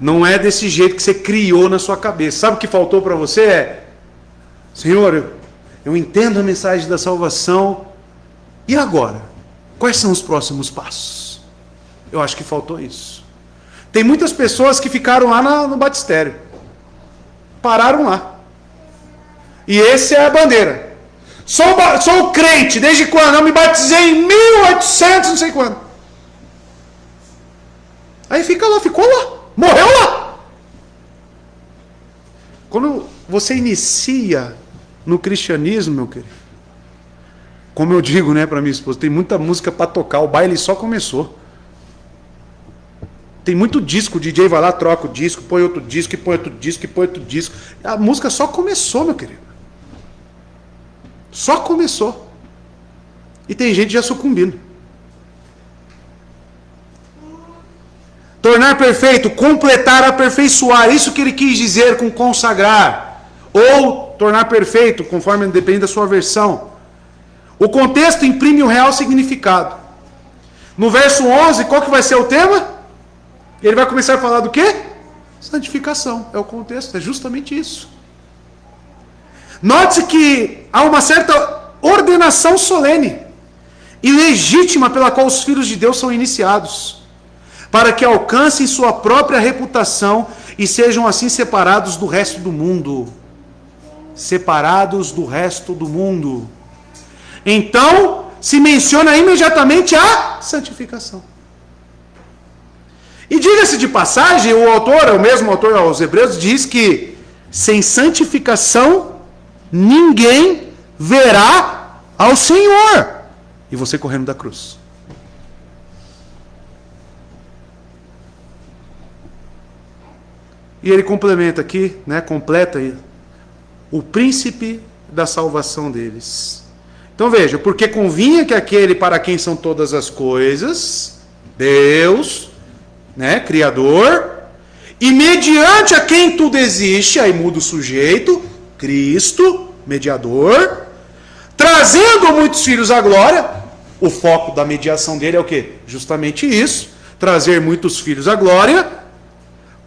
Não é desse jeito que você criou na sua cabeça. Sabe o que faltou para você? Senhor, eu entendo a mensagem da salvação. E agora? Quais são os próximos passos? Eu acho que faltou isso. Tem muitas pessoas que ficaram lá no batistério. Pararam lá. E esse é a bandeira. Sou crente, desde quando? Eu me batizei em 1800, não sei quando. Aí fica lá, ficou lá. Morreu lá. Quando você inicia no cristianismo, meu querido, como eu digo, né, para minha esposa, tem muita música para tocar, o baile só começou. Tem muito disco, o DJ vai lá, troca o disco, põe outro disco, e põe outro disco, e põe outro disco. A música só começou, meu querido. Só começou. E tem gente já sucumbindo. Tornar perfeito, completar, aperfeiçoar. Isso que ele quis dizer com consagrar. Ou tornar perfeito, conforme depende da sua versão. O contexto imprime o real significado. No verso 11, qual que vai ser o tema? Ele vai começar a falar do quê? Santificação. É o contexto, é justamente isso. Note-se que há uma certa ordenação solene e legítima pela qual os filhos de Deus são iniciados, para que alcancem sua própria reputação e sejam assim separados do resto do mundo. Separados do resto do mundo. Então, se menciona imediatamente a santificação. E diga-se de passagem, o mesmo autor aos Hebreus, diz que sem santificação ninguém verá ao Senhor. E você correndo da cruz. E ele complementa aqui, né, completa o príncipe da salvação deles. Então veja, porque convinha que aquele para quem são todas as coisas, Deus, né, Criador, e mediante a quem tudo existe, aí muda o sujeito, Cristo, mediador, trazendo muitos filhos à glória. O foco da mediação dele é o quê? Justamente isso, trazer muitos filhos à glória,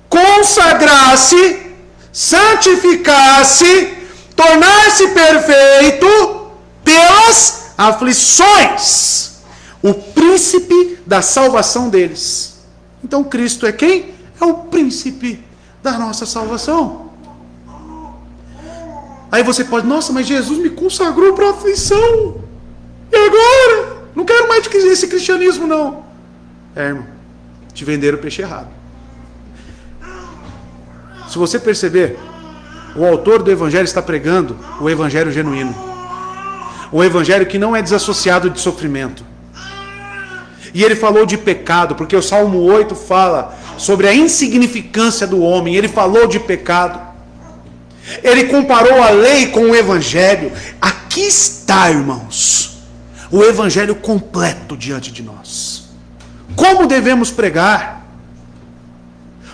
consagrar-se, santificar-se, tornar-se perfeito pelas aflições, o príncipe da salvação deles. Então Cristo é quem? É o príncipe da nossa salvação. Aí você pode, nossa, mas Jesus me consagrou para a aflição. E agora? Não quero mais esse cristianismo, não. Irmão, te venderam o peixe errado. Se você perceber, o autor do evangelho está pregando o evangelho genuíno. O evangelho que não é desassociado de sofrimento. E ele falou de pecado, porque o Salmo 8 fala sobre a insignificância do homem. Ele falou de pecado. Ele comparou a lei com o evangelho. Aqui está, irmãos, o evangelho completo diante de nós. Como devemos pregar?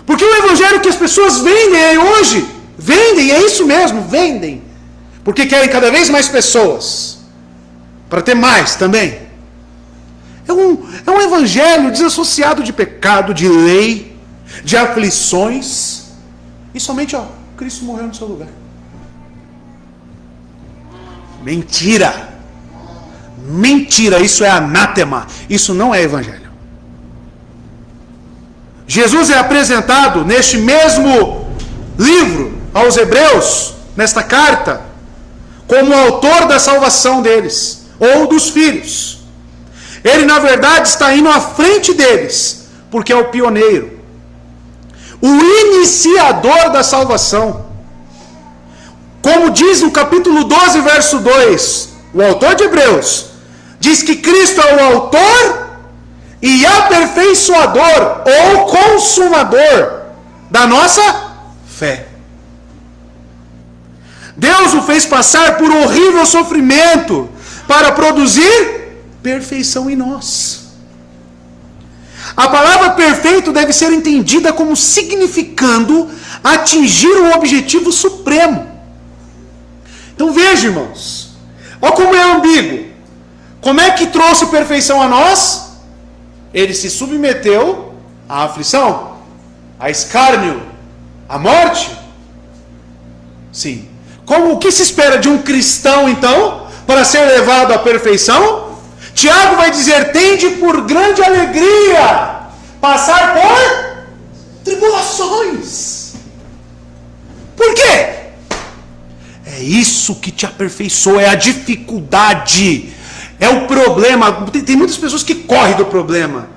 Porque o evangelho que as pessoas vendem hoje, vendem, é isso mesmo, vendem. Porque querem cada vez mais pessoas, para ter mais também. É um evangelho desassociado de pecado, de lei, de aflições. E somente, Cristo morreu no seu lugar. Mentira! Mentira, isso é anátema. Isso não é evangelho. Jesus é apresentado neste mesmo livro aos Hebreus, nesta carta, como o autor da salvação deles, ou dos filhos. Ele, na verdade, está indo à frente deles, porque é o pioneiro, o iniciador da salvação. Como diz no capítulo 12, verso 2, o autor de Hebreus, diz que Cristo é o autor e aperfeiçoador, ou consumador, da nossa fé. Deus o fez passar por horrível sofrimento, para produzir perfeição em nós. A palavra perfeito deve ser entendida como significando atingiram o objetivo supremo. Então veja, irmãos, olha como é ambíguo. Como é que trouxe perfeição a nós? Ele se submeteu à aflição, a escárnio, à morte. Sim. O que se espera de um cristão, então, para ser levado à perfeição? Tiago vai dizer: tende por grande alegria passar por tribulações. Por quê? É isso que te aperfeiçoa, é a dificuldade, é o problema. Tem muitas pessoas que correm do problema.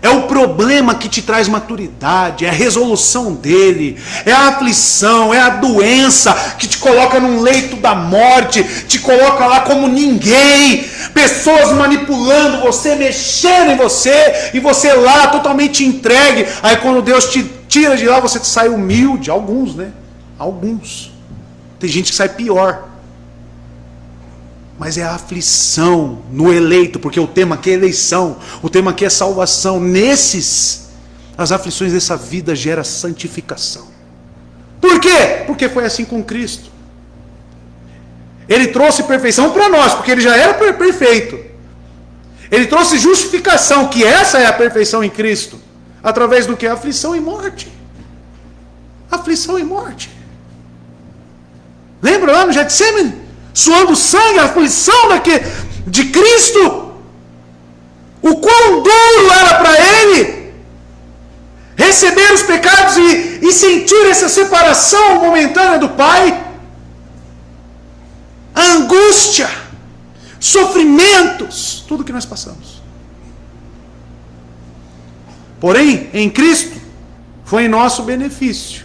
É o problema que te traz maturidade, é a resolução dele, é a aflição, é a doença que te coloca num leito da morte, te coloca lá como ninguém, pessoas manipulando você, mexendo em você, e você lá totalmente entregue. Aí quando Deus te tira de lá, você sai humilde. Alguns, né? Alguns. Tem gente que sai pior. Mas é a aflição no eleito, porque o tema aqui é eleição, o tema aqui é salvação. Nesses, as aflições dessa vida geram santificação. Por quê? Porque foi assim com Cristo. Ele trouxe perfeição para nós, porque ele já era perfeito. Ele trouxe justificação, que essa é a perfeição em Cristo. Através do que? Aflição e morte. Aflição e morte. Lembra lá no Getsemane? Suando sangue, a aflição de Cristo. O quão duro era para ele receber os pecados e sentir essa separação momentânea do Pai. A angústia, sofrimentos, tudo que nós passamos. Porém, em Cristo, foi em nosso benefício.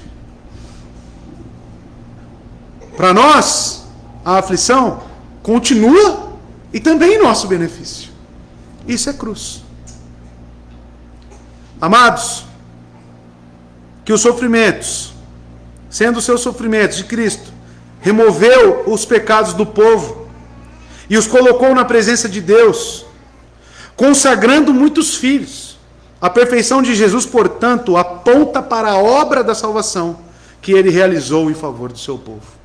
Para nós, a aflição continua e também em nosso benefício. Isso é cruz. Amados, que os sofrimentos, sendo os seus sofrimentos de Cristo, removeu os pecados do povo e os colocou na presença de Deus, consagrando muitos filhos. A perfeição de Jesus, portanto, aponta para a obra da salvação que ele realizou em favor do seu povo.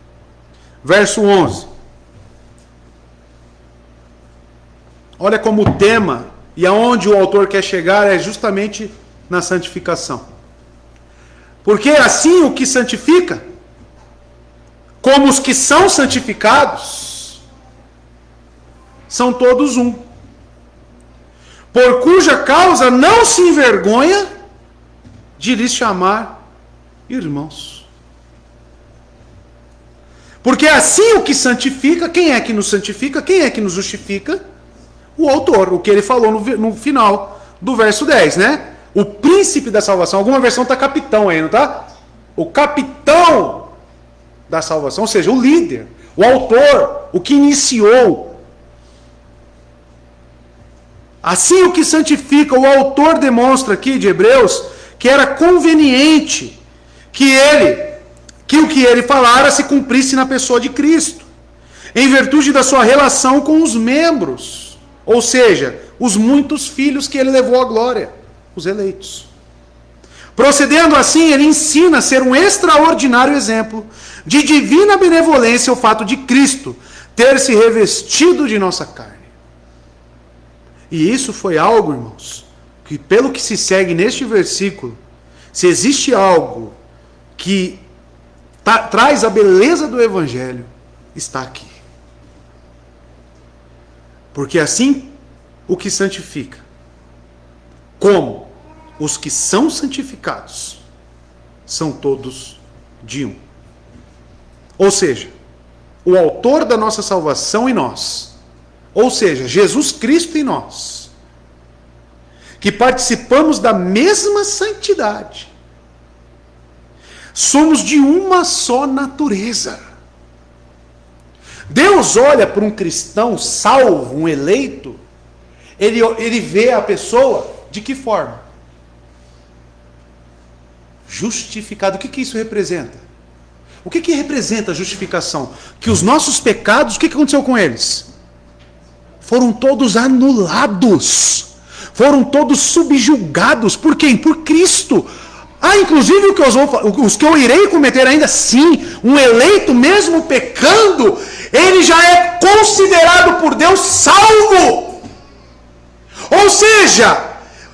Verso 11. Olha como o tema e aonde o autor quer chegar é justamente na santificação. Porque assim o que santifica, como os que são santificados, são todos um. Por cuja causa não se envergonha de lhes chamar irmãos. Porque assim o que santifica, quem é que nos santifica? Quem é que nos justifica? O autor, o que ele falou no final do verso 10, né? O príncipe da salvação. Alguma versão está capitão aí, não está? O capitão da salvação, ou seja, o líder, o autor, o que iniciou. Assim o que santifica, o autor demonstra aqui de Hebreus que era conveniente que o que ele falara se cumprisse na pessoa de Cristo, em virtude da sua relação com os membros, ou seja, os muitos filhos que ele levou à glória, os eleitos. Procedendo assim, ele ensina a ser um extraordinário exemplo de divina benevolência o fato de Cristo ter se revestido de nossa carne. E isso foi algo, irmãos, que pelo que se segue neste versículo, se existe algo que traz a beleza do Evangelho, está aqui. Porque assim o que santifica, como os que são santificados, são todos de um. Ou seja, o autor da nossa salvação em nós, ou seja, Jesus Cristo em nós, que participamos da mesma santidade, somos de uma só natureza. Deus olha para um cristão salvo, um eleito, ele vê a pessoa de que forma? Justificado. O que isso representa? O que representa a justificação? Que os nossos pecados, o que aconteceu com eles? Foram todos anulados. Foram todos subjugados. Por quem? Por Cristo. Inclusive os que eu irei cometer ainda, sim. Um eleito, mesmo pecando, ele já é considerado por Deus salvo. Ou seja,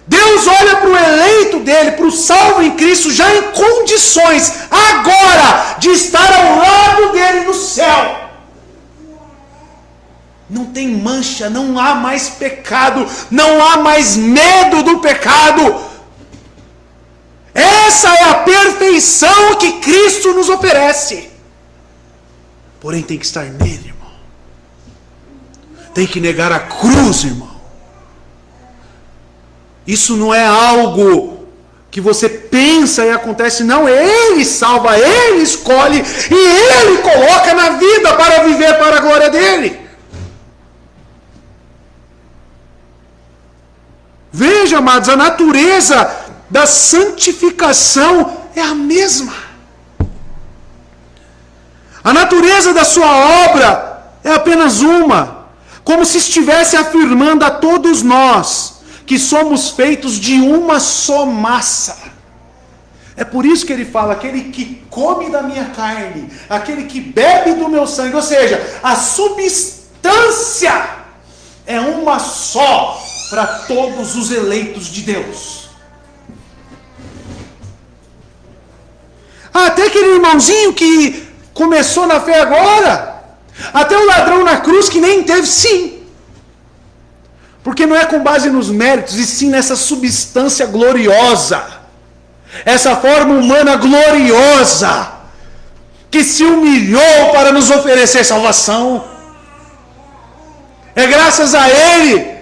Deus olha para o eleito dele, para o salvo em Cristo, já em condições agora de estar ao lado dele no céu. Não tem mancha, não há mais pecado, não há mais medo do pecado. Essa é a perfeição que Cristo nos oferece. Porém tem que estar nele, irmão. Tem que negar a cruz, irmão. Isso não é algo que você pensa e acontece, não. Ele salva, ele escolhe e ele coloca na vida para viver para a glória dele. Veja, amados, a natureza da santificação é a mesma. A natureza da sua obra é apenas uma, como se estivesse afirmando a todos nós que somos feitos de uma só massa. É por isso que ele fala, aquele que come da minha carne, aquele que bebe do meu sangue, ou seja, a substância é uma só para todos os eleitos de Deus. Até aquele irmãozinho que começou na fé agora, até o ladrão na cruz que nem teve, sim. Porque não é com base nos méritos, e sim nessa substância gloriosa, essa forma humana gloriosa, que se humilhou para nos oferecer salvação. É graças a Ele.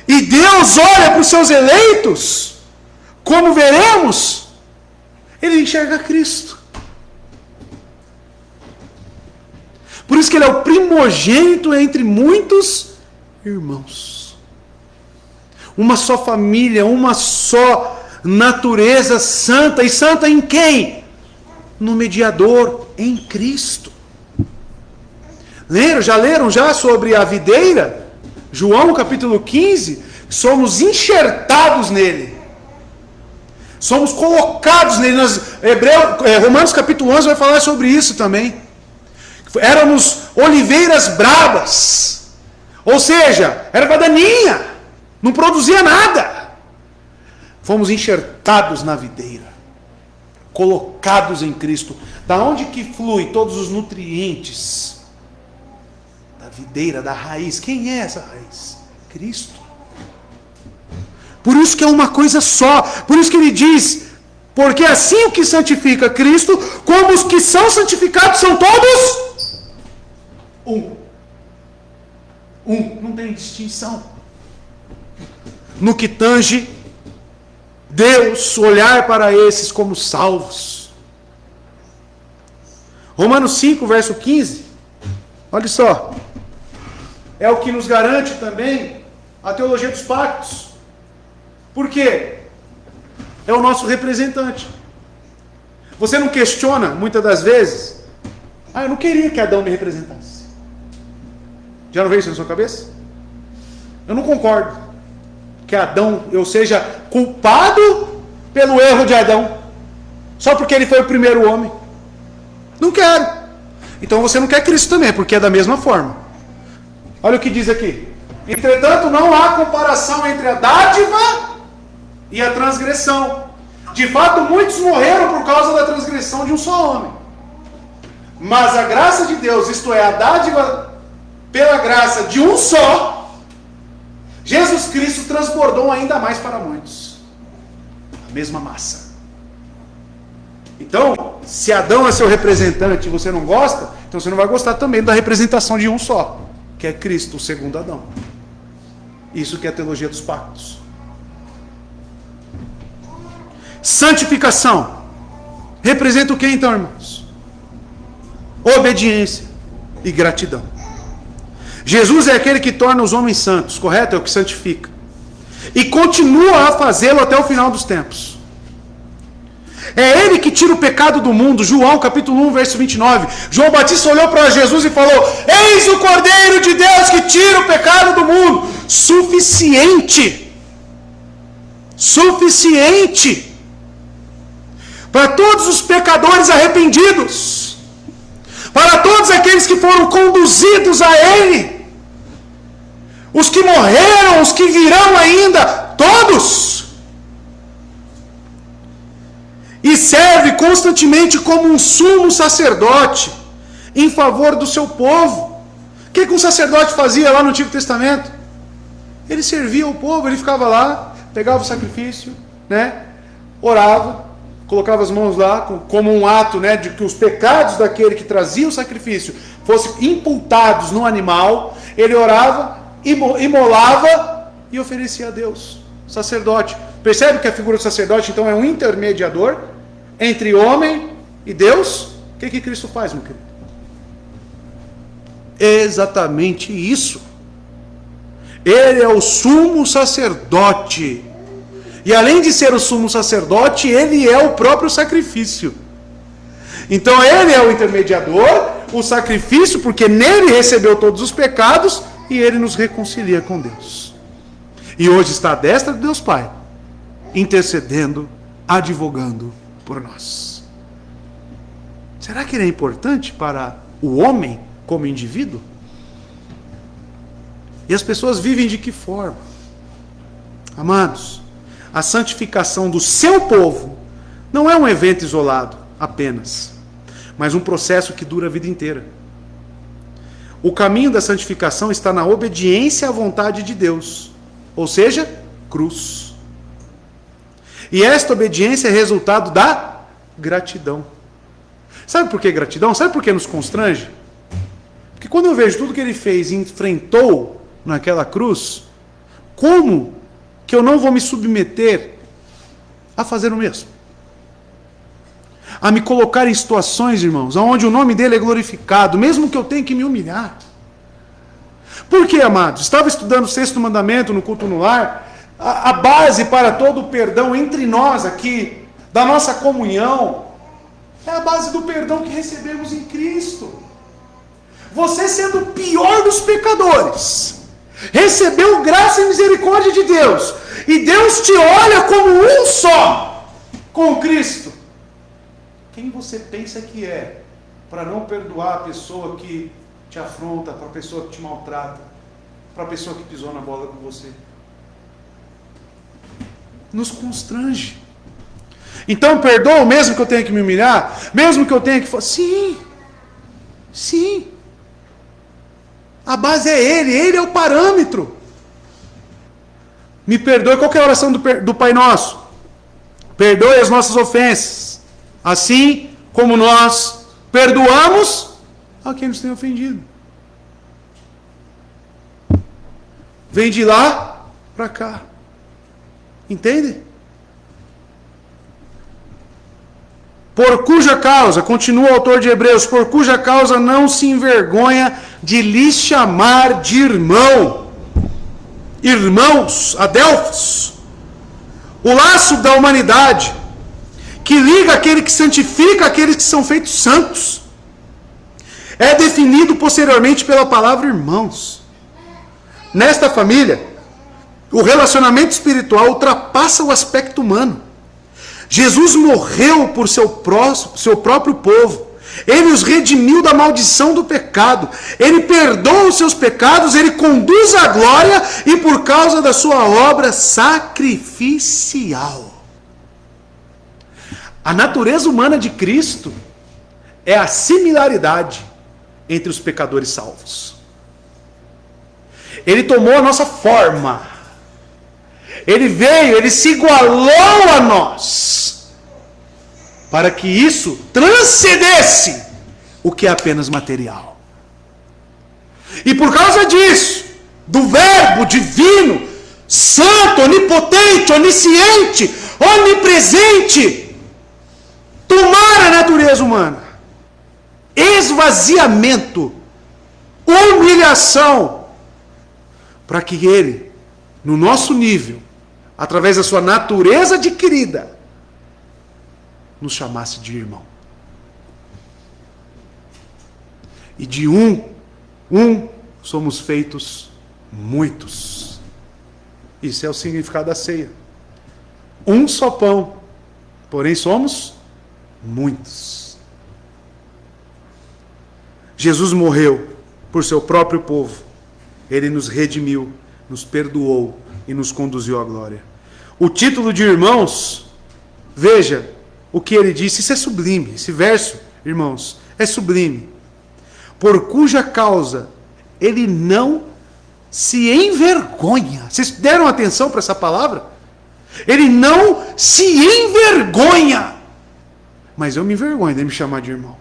E Deus olha para os seus eleitos, como veremos, Ele enxerga Cristo. Por isso que Ele é o primogênito entre muitos irmãos. Uma só família, uma só natureza santa. E santa em quem? No mediador, em Cristo. Já leram sobre a videira? João capítulo 15, somos enxertados nele. Somos colocados nele. Romanos capítulo 11 vai falar sobre isso também. Éramos oliveiras bravas. Ou seja, erva daninha, não produzia nada. Fomos enxertados na videira, colocados em Cristo. Da onde que flui todos os nutrientes? Da videira, da raiz. Quem é essa raiz? Cristo. Por isso que é uma coisa só. Por isso que ele diz, porque assim o que santifica Cristo, como os que são santificados são todos um. Não tem distinção. No que tange Deus, olhar para esses como salvos. Romanos 5, verso 15. Olha só. É o que nos garante também a teologia dos pactos. Por quê? É o nosso representante. Você não questiona, muitas das vezes, eu não queria que Adão me representasse. Já não veio isso na sua cabeça? Eu não concordo que Adão, eu seja culpado pelo erro de Adão, só porque ele foi o primeiro homem. Não quero. Então você não quer Cristo também, porque é da mesma forma. Olha o que diz aqui. Entretanto, não há comparação entre a dádiva e a transgressão. De fato, muitos morreram por causa da transgressão de um só homem. Mas a graça de Deus, isto é, a dádiva pela graça de um só, Jesus Cristo transbordou ainda mais para muitos. A mesma massa. Então, se Adão é seu representante e você não gosta, então você não vai gostar também da representação de um só, que é Cristo, o segundo Adão. Isso que é a teologia dos pactos. Santificação representa o que então, irmãos? Obediência e gratidão. Jesus é aquele que torna os homens santos, correto? É o que santifica. E continua a fazê-lo até o final dos tempos. É Ele que tira o pecado do mundo. João capítulo 1, verso 29. João Batista olhou para Jesus e falou: eis o Cordeiro de Deus que tira o pecado do mundo. Suficiente. Suficiente. para todos os pecadores arrependidos, para todos aqueles que foram conduzidos a Ele, os que morreram, os que virão ainda, todos. E serve constantemente como um sumo sacerdote em favor do seu povo. O que um sacerdote fazia lá no Antigo Testamento? Ele servia o povo, ele ficava lá, pegava o sacrifício, né? Orava, colocava as mãos lá, como um ato, né, de que os pecados daquele que trazia o sacrifício fossem imputados no animal. Ele orava, imolava e oferecia a Deus. Sacerdote. Percebe que a figura do sacerdote, então, é um intermediador entre homem e Deus? O que Cristo faz, meu querido? Exatamente isso. Ele é o sumo sacerdote. E além de ser o sumo sacerdote, ele é o próprio sacrifício. Então ele é o intermediador, o sacrifício, porque nele recebeu todos os pecados e ele nos reconcilia com Deus. E hoje está à destra de Deus Pai, intercedendo, advogando por nós. Será que ele é importante para o homem como indivíduo? E as pessoas vivem de que forma? Amados, a santificação do seu povo não é um evento isolado apenas, mas um processo que dura a vida inteira. O caminho da santificação está na obediência à vontade de Deus, ou seja, cruz. E esta obediência é resultado da gratidão. Sabe por que gratidão? Sabe por que nos constrange? Porque quando eu vejo tudo que ele fez e enfrentou naquela cruz, como que eu não vou me submeter a fazer o mesmo? A me colocar em situações, irmãos, onde o nome dele é glorificado, mesmo que eu tenha que me humilhar. Por quê, amados? Estava estudando o 6º mandamento no culto no lar. A base para todo o perdão entre nós aqui, da nossa comunhão, é a base do perdão que recebemos em Cristo. Você sendo o pior dos pecadores, recebeu graça e misericórdia de Deus, e Deus te olha como um só com Cristo. Quem você pensa que é para não perdoar a pessoa que te afronta, para a pessoa que te maltrata, para a pessoa que pisou na bola com você? Nos constrange. Então perdoa mesmo que eu tenha que me humilhar, mesmo que eu tenha que... Sim. A base é ele é o parâmetro. Me perdoe. Qual que é a oração do Pai Nosso? Perdoe as nossas ofensas, assim como nós perdoamos a quem nos tem ofendido. Vem de lá para cá. Entende? Por cuja causa, continua o autor de Hebreus, por cuja causa não se envergonha de lhes chamar de irmão. Irmãos, adelfos. O laço da humanidade que liga aquele que santifica aqueles que são feitos santos é definido posteriormente pela palavra irmãos. Nesta família, o relacionamento espiritual ultrapassa o aspecto humano. Jesus morreu por seu próprio povo. Ele os redimiu da maldição do pecado. Ele perdoa os seus pecados, ele conduz à glória e por causa da sua obra sacrificial. A natureza humana de Cristo é a similaridade entre os pecadores salvos. Ele tomou a nossa forma. Ele veio, ele se igualou a nós, para que isso transcendesse o que é apenas material. E por causa disso, do Verbo divino, santo, onipotente, onisciente, onipresente, tomar a natureza humana, esvaziamento, humilhação, para que ele, no nosso nível, através da sua natureza adquirida, nos chamasse de irmão. E de um somos feitos muitos. Isso é o significado da ceia. Um só pão, porém somos Muitos. Jesus morreu por seu próprio povo. Ele nos redimiu, nos perdoou e nos conduziu à glória. O título de irmãos, veja o que ele disse, isso é sublime. Esse verso, irmãos, é sublime. Por cuja causa ele não se envergonha. Vocês deram atenção para essa palavra? Ele não se envergonha. Mas eu me envergonho de me chamar de irmão.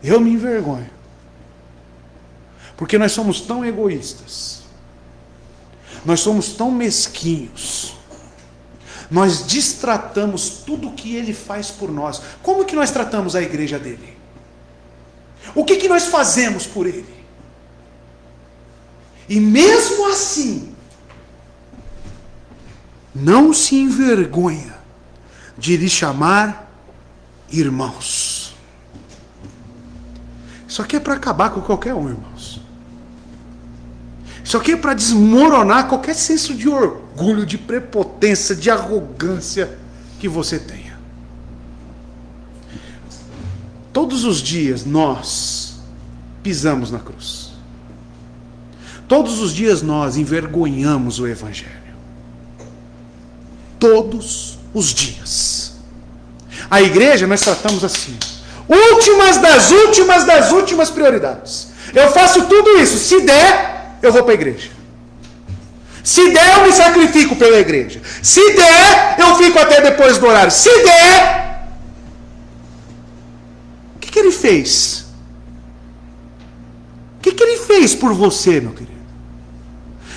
Eu me envergonho. Porque nós somos tão egoístas. Nós somos tão mesquinhos. Nós destratamos tudo o que ele faz por nós. Como que nós tratamos a igreja dele? O que que nós fazemos por ele? E mesmo assim, não se envergonha de lhe chamar irmãos. Isso aqui é para acabar com qualquer um, irmãos. Isso aqui é para desmoronar qualquer senso de orgulho, de prepotência, de arrogância que você tenha. Todos os dias nós pisamos na cruz. Todos os dias nós envergonhamos o Evangelho. Todos os dias. A igreja nós tratamos assim. Últimas das últimas prioridades. Eu faço tudo isso. Se der, eu vou para a igreja. Se der, eu me sacrifico pela igreja. Se der, eu fico até depois do horário. Se der... O que ele fez? O que ele fez por você, meu querido?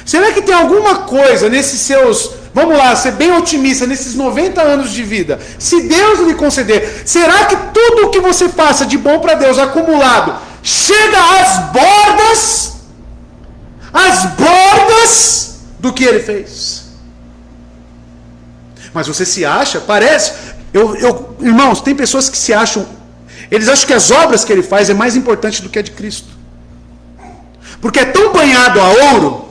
Será que tem alguma coisa nesses seus... Vamos lá, ser bem otimista, nesses 90 anos de vida, se Deus lhe conceder, será que tudo o que você faça de bom para Deus acumulado chega às bordas do que ele fez? Mas você se acha, parece, irmãos, tem pessoas que se acham, eles acham que as obras que ele faz é mais importante do que a de Cristo, porque é tão banhado a ouro,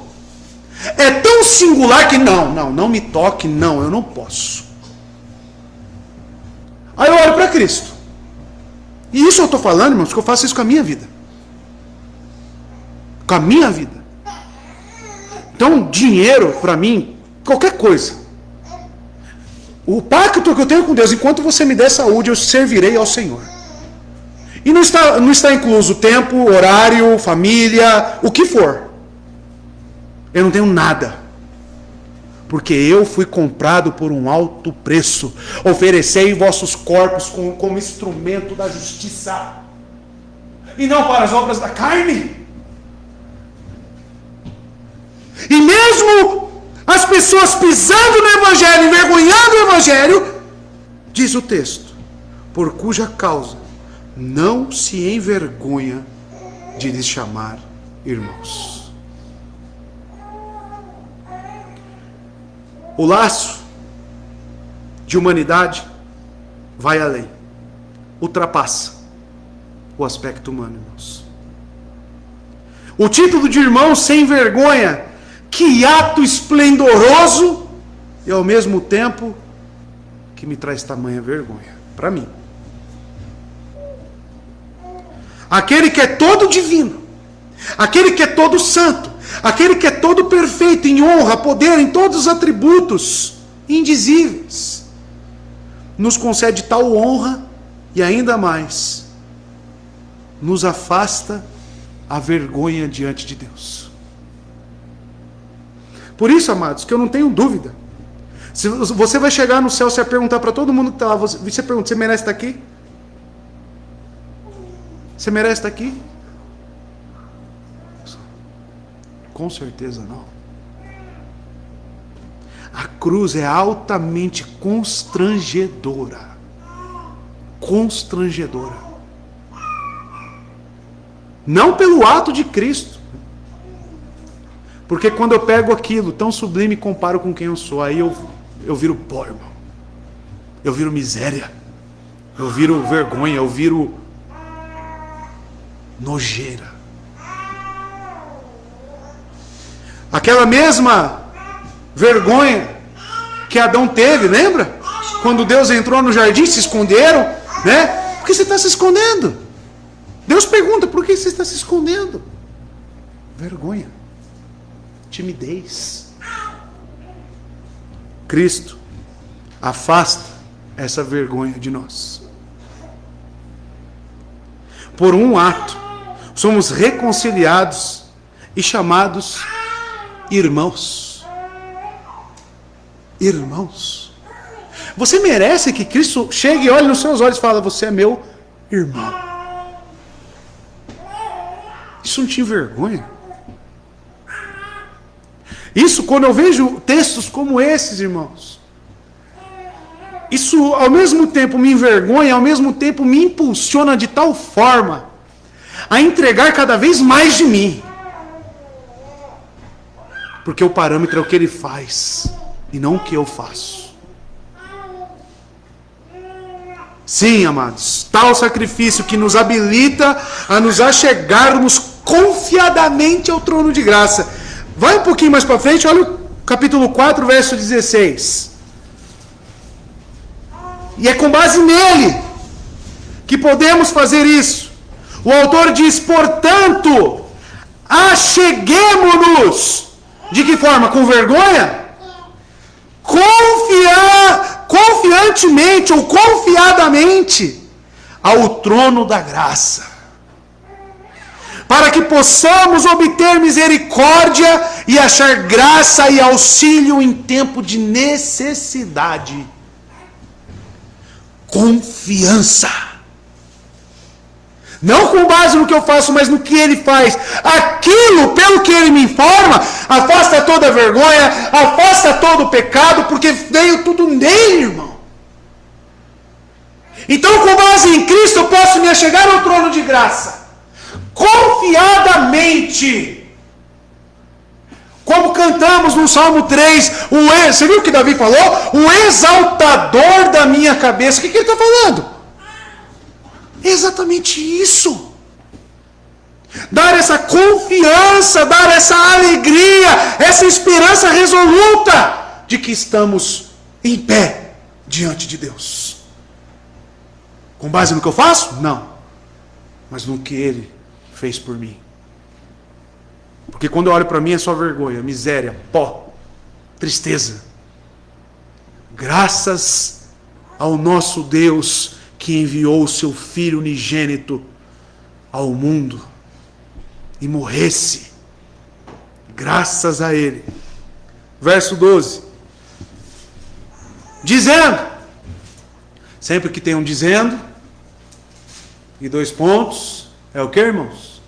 é tão singular que não me toque, não, eu não posso. Aí eu olho para Cristo. E isso eu estou falando, irmãos, que eu faço isso com a minha vida. Com a minha vida. Então, dinheiro, para mim, qualquer coisa. O pacto que eu tenho com Deus, enquanto você me der saúde, eu servirei ao Senhor. E não está incluso tempo, horário, família, o que for. Eu não tenho nada, porque eu fui comprado por um alto preço. Oferecei vossos corpos como instrumento da justiça, e não para as obras da carne. E mesmo as pessoas pisando no Evangelho, envergonhando o Evangelho, diz o texto, por cuja causa não se envergonha de lhes chamar irmãos. O laço de humanidade vai além, ultrapassa o aspecto humano, irmãos. O título de irmão sem vergonha, que ato esplendoroso, e ao mesmo tempo que me traz tamanha vergonha, para mim. Aquele que é todo divino, aquele que é todo santo, aquele que é todo perfeito em honra, poder, em todos os atributos indizíveis, nos concede tal honra e ainda mais nos afasta a vergonha diante de Deus. Por isso, amados, que eu não tenho dúvida. Se você vai chegar no céu, você vai perguntar para todo mundo que está lá, você pergunta, você merece estar aqui? Você merece estar aqui? Com certeza não. A cruz é altamente constrangedora. Constrangedora. Não pelo ato de Cristo. Porque quando eu pego aquilo tão sublime e comparo com quem eu sou, aí eu viro pó, irmão. Eu viro miséria. Eu viro vergonha. Eu viro nojeira. Aquela mesma vergonha que Adão teve, lembra? quando Deus entrou no jardim, se esconderam, né? Por que você está se escondendo? Deus pergunta, por que você está se escondendo? Vergonha, timidez. Cristo afasta essa vergonha de nós. Por um ato, somos reconciliados e chamados irmãos. Irmãos. Você merece que Cristo chegue e olhe nos seus olhos e fale, você é meu irmão. Isso não te envergonha? Isso, quando eu vejo textos como esses, irmãos, isso ao mesmo tempo me envergonha, ao mesmo tempo me impulsiona de tal forma a entregar cada vez mais de mim. Porque o parâmetro é o que ele faz e não o que eu faço. Sim, amados, tal sacrifício que nos habilita a nos achegarmos confiadamente ao trono de graça. Vai um pouquinho mais para frente, olha o capítulo 4, verso 16. E é com base nele que podemos fazer isso. O autor diz, portanto, acheguemo-nos. De que forma? Com vergonha? Confiantemente ou confiadamente ao trono da graça, para que possamos obter misericórdia e achar graça e auxílio em tempo de necessidade. Confiança. Não com base no que eu faço, mas no que ele faz. Aquilo pelo que ele me informa, afasta toda a vergonha, afasta todo o pecado, porque veio tudo nele, irmão. Então, com base em Cristo, eu posso me achegar ao trono de graça, confiadamente. Como cantamos no Salmo 3, você viu o que Davi falou? O exaltador da minha cabeça. O que ele está falando? Exatamente isso. Dar essa confiança, dar essa alegria, essa esperança resoluta de que estamos em pé diante de Deus. Com base no que eu faço? Não. Mas no que Ele fez por mim. Porque quando eu olho para mim é só vergonha, miséria, pó, tristeza. Graças ao nosso Deus que enviou o seu Filho unigênito ao mundo e morresse. Graças a Ele. Verso 12. Dizendo. Sempre que tem um dizendo e 2 pontos, é o que, irmãos?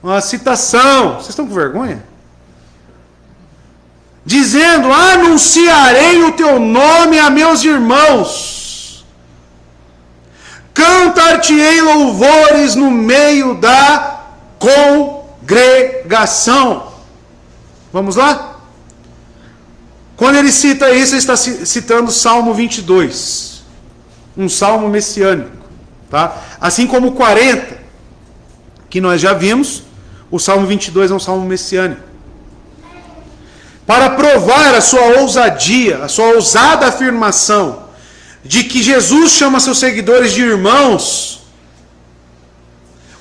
Uma citação. Vocês estão com vergonha? Dizendo, anunciarei o teu nome a meus irmãos. Cantar-te-ei louvores no meio da congregação. Vamos lá? Quando ele cita isso, ele está citando Salmo 22. Um salmo messiânico. Tá? Assim como o 40, que nós já vimos, o Salmo 22 é um salmo messiânico. Para provar a sua ousadia, a sua ousada afirmação de que Jesus chama seus seguidores de irmãos,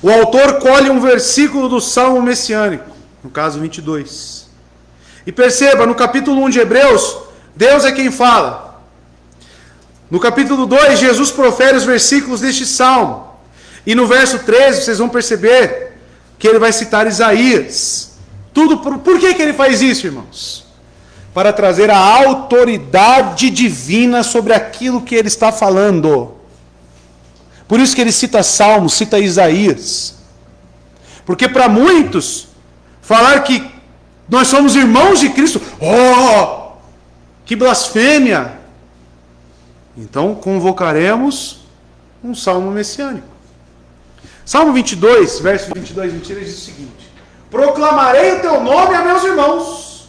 o autor colhe um versículo do Salmo messiânico, no caso 22. E perceba, no capítulo 1 de Hebreus, Deus é quem fala. No capítulo 2, Jesus profere os versículos deste Salmo. E no verso 13, vocês vão perceber que ele vai citar Isaías. Tudo por que ele faz isso, irmãos? Para trazer a autoridade divina sobre aquilo que ele está falando. Por isso que ele cita Salmos, cita Isaías. Porque para muitos, falar que nós somos irmãos de Cristo, que blasfêmia! Então convocaremos um salmo messiânico. Salmo 22, verso 22, 23, diz o seguinte: proclamarei o teu nome a meus irmãos,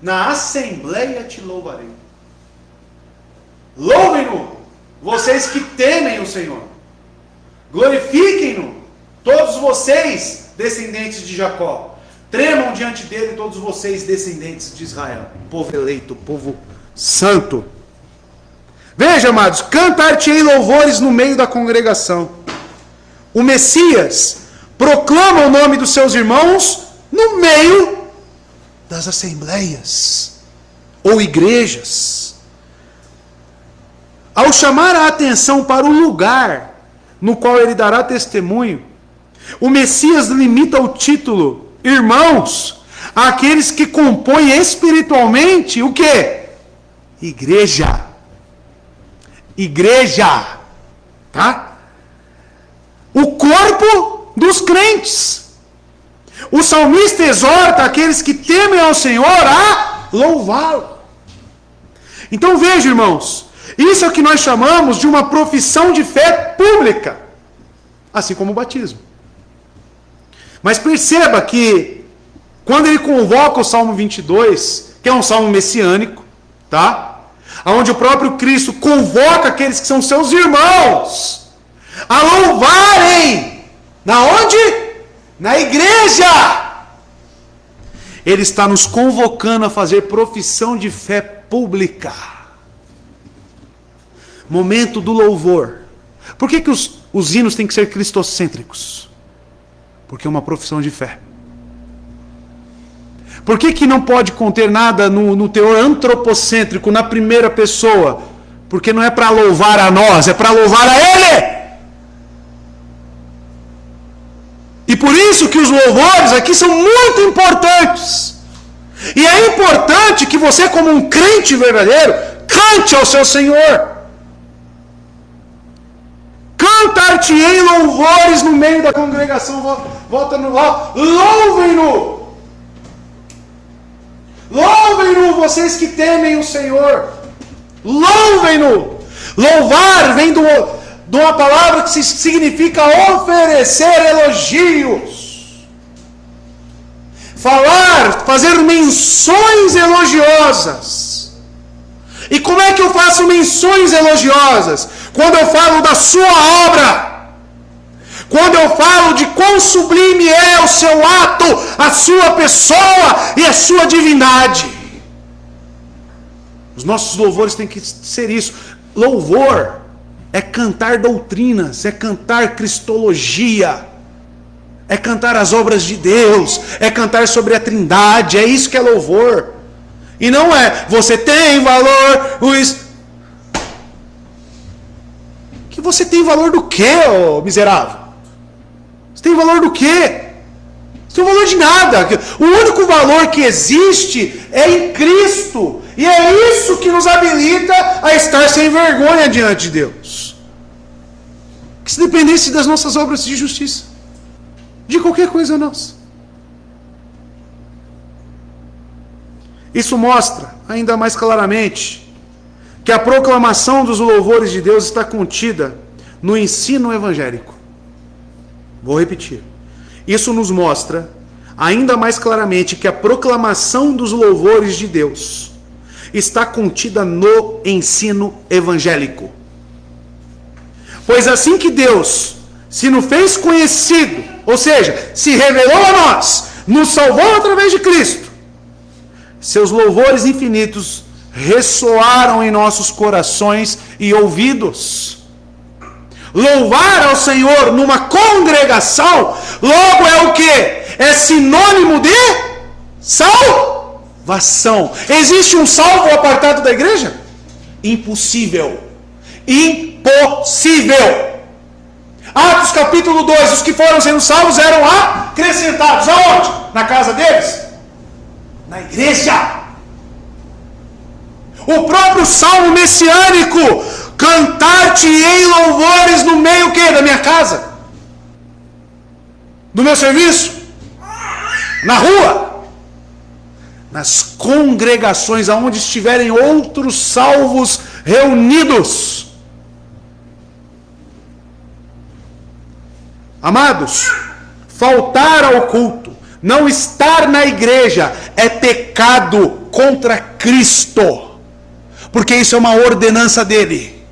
na assembleia te louvarei. Louvem-no, vocês que temem o Senhor. Glorifiquem-no, todos vocês, descendentes de Jacó. Tremam diante dele todos vocês, descendentes de Israel, povo eleito, povo santo. Veja, amados, cantar-te-ei louvores no meio da congregação. O Messias proclama o nome dos seus irmãos no meio das assembleias ou igrejas. Ao chamar a atenção para o lugar no qual ele dará testemunho, o Messias limita o título irmãos àqueles que compõem espiritualmente o quê? Igreja. Igreja. Tá? O corpo dos crentes. O salmista exorta aqueles que temem ao Senhor a louvá-lo. Então veja, irmãos, isso é o que nós chamamos de uma profissão de fé pública, assim como o batismo. Mas perceba que quando ele convoca o Salmo 22, que é um salmo messiânico, tá? Onde o próprio Cristo convoca aqueles que são seus irmãos a louvarem. Na onde? Na igreja. Ele está nos convocando a fazer profissão de fé pública. Momento do louvor. Por que os hinos têm que ser cristocêntricos? Porque é uma profissão de fé. Por que não pode conter nada no teor antropocêntrico, na primeira pessoa? Porque não é para louvar a nós, é para louvar a Ele. E por isso que os louvores aqui são muito importantes. E é importante que você, como um crente verdadeiro, cante ao seu Senhor. Cantar-te-ei louvores no meio da congregação. Volta no lá. Louvem-no. Louvem-no, vocês que temem o Senhor. Louvem-no. Louvar vem de uma palavra que significa oferecer elogios. Falar, fazer menções elogiosas. E como é que eu faço menções elogiosas? Quando eu falo da sua obra. Quando eu falo de quão sublime é o seu ato, a sua pessoa e a sua divindade. Os nossos louvores têm que ser isso. Louvor é cantar doutrinas, é cantar cristologia, é cantar as obras de Deus, é cantar sobre a Trindade, é isso que é louvor. E não é, você tem valor, que você tem valor do quê, ô miserável? Você tem valor do quê? Você tem valor de nada. O único valor que existe é em Cristo. E é isso que nos habilita a estar sem vergonha diante de Deus. Que se dependesse das nossas obras de justiça, de qualquer coisa nossa. Isso mostra ainda mais claramente que a proclamação dos louvores de Deus está contida no ensino evangélico. Vou repetir. Isso nos mostra ainda mais claramente que a proclamação dos louvores de Deus está contida no ensino evangélico. Pois assim que Deus se nos fez conhecido, ou seja, se revelou a nós, nos salvou através de Cristo, seus louvores infinitos ressoaram em nossos corações e ouvidos. Louvar ao Senhor numa congregação, logo é o quê? É sinônimo de salvação. Existe um salvo apartado da igreja? Impossível. Impossível. Atos capítulo 2, os que foram sendo salvos eram acrescentados. Aonde? Na casa deles? Na igreja. O próprio salmo messiânico, cantar-te-ei louvores no meio quê? Da minha casa? Do meu serviço? Na rua? Nas congregações aonde estiverem outros salvos reunidos. Amados, faltar ao culto, não estar na igreja é pecado contra Cristo. Porque isso é uma ordenança dele.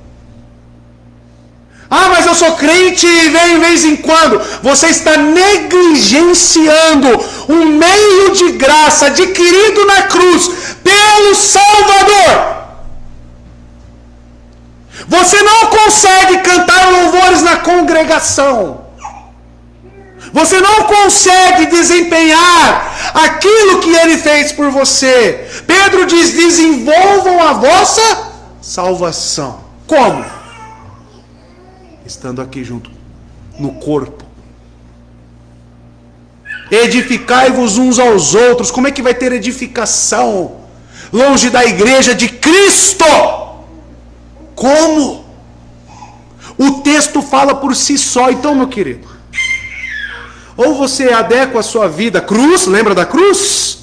Ah, mas eu sou crente e venho de vez em quando. Você está negligenciando um meio de graça adquirido na cruz pelo Salvador. Você não consegue cantar louvores na congregação. Você não consegue desempenhar aquilo que Ele fez por você. Pedro diz, desenvolvam a vossa salvação. Como? Estando aqui junto, no corpo. Edificai-vos uns aos outros. Como é que vai ter edificação longe da igreja de Cristo? Como? O texto fala por si só. Então, meu querido, ou você adequa a sua vida à cruz, lembra da cruz?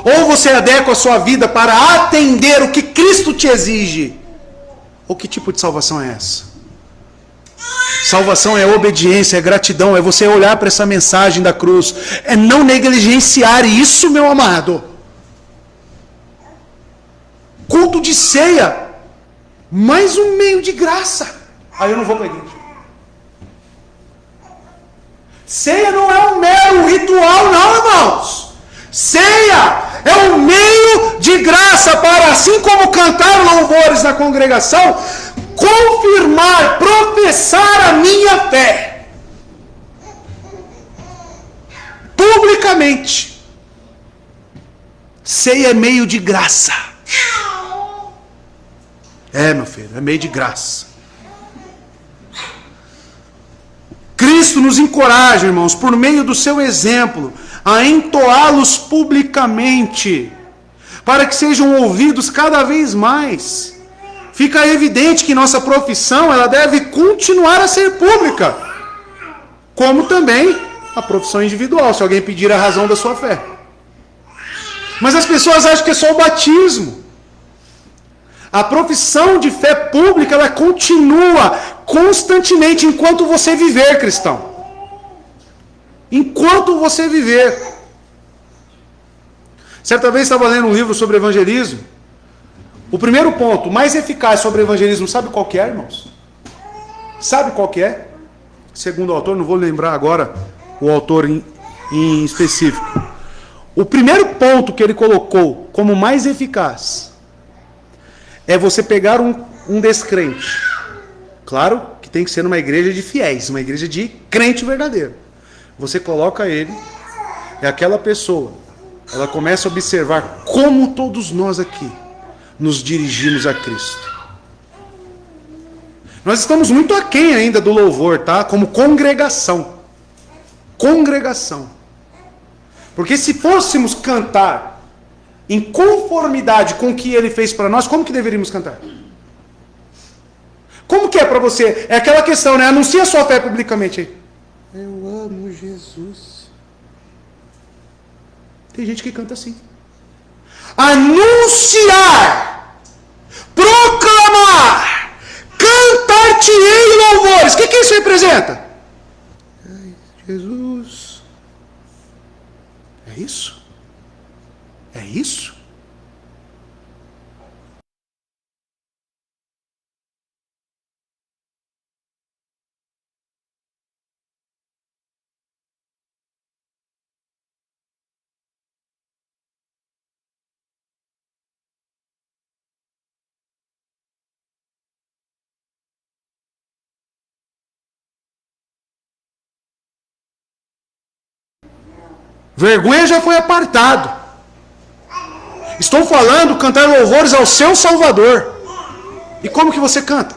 Ou você adequa a sua vida para atender o que Cristo te exige. Ou que tipo de salvação é essa? Salvação é obediência, é gratidão, é você olhar para essa mensagem da cruz, é não negligenciar isso, meu amado. Culto de ceia, mais um meio de graça. Aí eu não vou para a igreja. Ceia não é um mero ritual, não, irmãos. Ceia é um meio de graça para, assim como cantar louvores na congregação, confirmar, professar a minha fé publicamente. Ceia é meio de graça. É, meu filho, é meio de graça. Cristo nos encoraja, irmãos, por meio do seu exemplo, a entoá-los publicamente, para que sejam ouvidos cada vez mais. Fica evidente que nossa profissão ela deve continuar a ser pública, como também a profissão individual, se alguém pedir a razão da sua fé. Mas as pessoas acham que é só o batismo. A profissão de fé pública ela continua constantemente enquanto você viver, cristão. Enquanto você viver. Certa vez estava lendo um livro sobre evangelismo. O primeiro ponto mais eficaz sobre o evangelismo, sabe qual que é, irmãos? Sabe qual que é? Segundo o autor, não vou lembrar agora o autor em específico. O primeiro ponto que ele colocou como mais eficaz é você pegar um descrente. Claro que tem que ser numa igreja de fiéis, uma igreja de crente verdadeiro. Você coloca ele, é aquela pessoa, ela começa a observar como todos nós aqui nos dirigimos a Cristo. Nós estamos muito aquém ainda do louvor, tá? Como congregação. Congregação. Porque se fôssemos cantar em conformidade com o que Ele fez para nós, como que deveríamos cantar? Como que é para você? É aquela questão, né? Anuncia a sua fé publicamente aí. Eu amo Jesus. Tem gente que canta assim. Anunciar, proclamar, cantar-te-ei louvores. O que isso representa? Ai, Jesus. É isso? É isso? Vergonha já foi apartado. Estou falando cantar louvores ao seu Salvador. E como que você canta?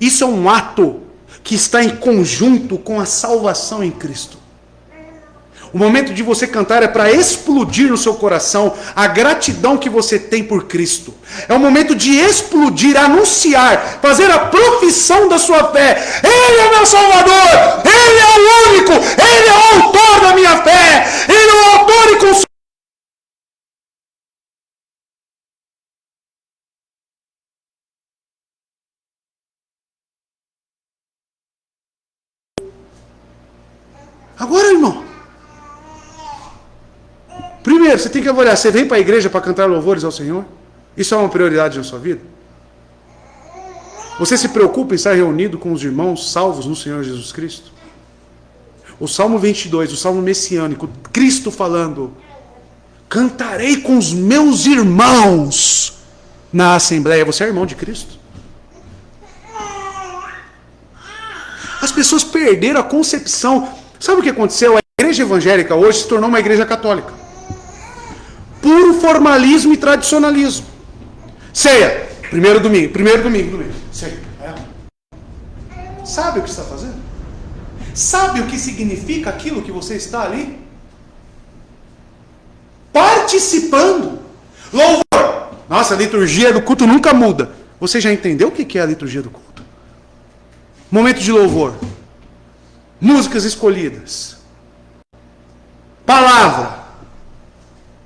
Isso é um ato que está em conjunto com a salvação em Cristo. O momento de você cantar é para explodir no seu coração a gratidão que você tem por Cristo. É o momento de explodir, anunciar, fazer a profissão da sua fé. Ele é meu Salvador! Ele é o único! Ele é o autor da minha fé! Ele é o autor e consumador. Agora, irmão, primeiro, você tem que avaliar, você vem para a igreja para cantar louvores ao Senhor? Isso é uma prioridade na sua vida? Você se preocupa em estar reunido com os irmãos salvos no Senhor Jesus Cristo? O Salmo 22, o Salmo messiânico, Cristo falando: cantarei com os meus irmãos na Assembleia. Você é irmão de Cristo? As pessoas perderam a concepção. Sabe o que aconteceu? A igreja evangélica hoje se tornou uma igreja católica. Puro formalismo e tradicionalismo. Ceia, primeiro domingo. Ceia. Sabe o que está fazendo? Sabe o que significa aquilo que você está ali? Participando. Louvor. Nossa, a liturgia do culto nunca muda. Você já entendeu o que é a liturgia do culto? Momento de louvor. Músicas escolhidas. Palavra.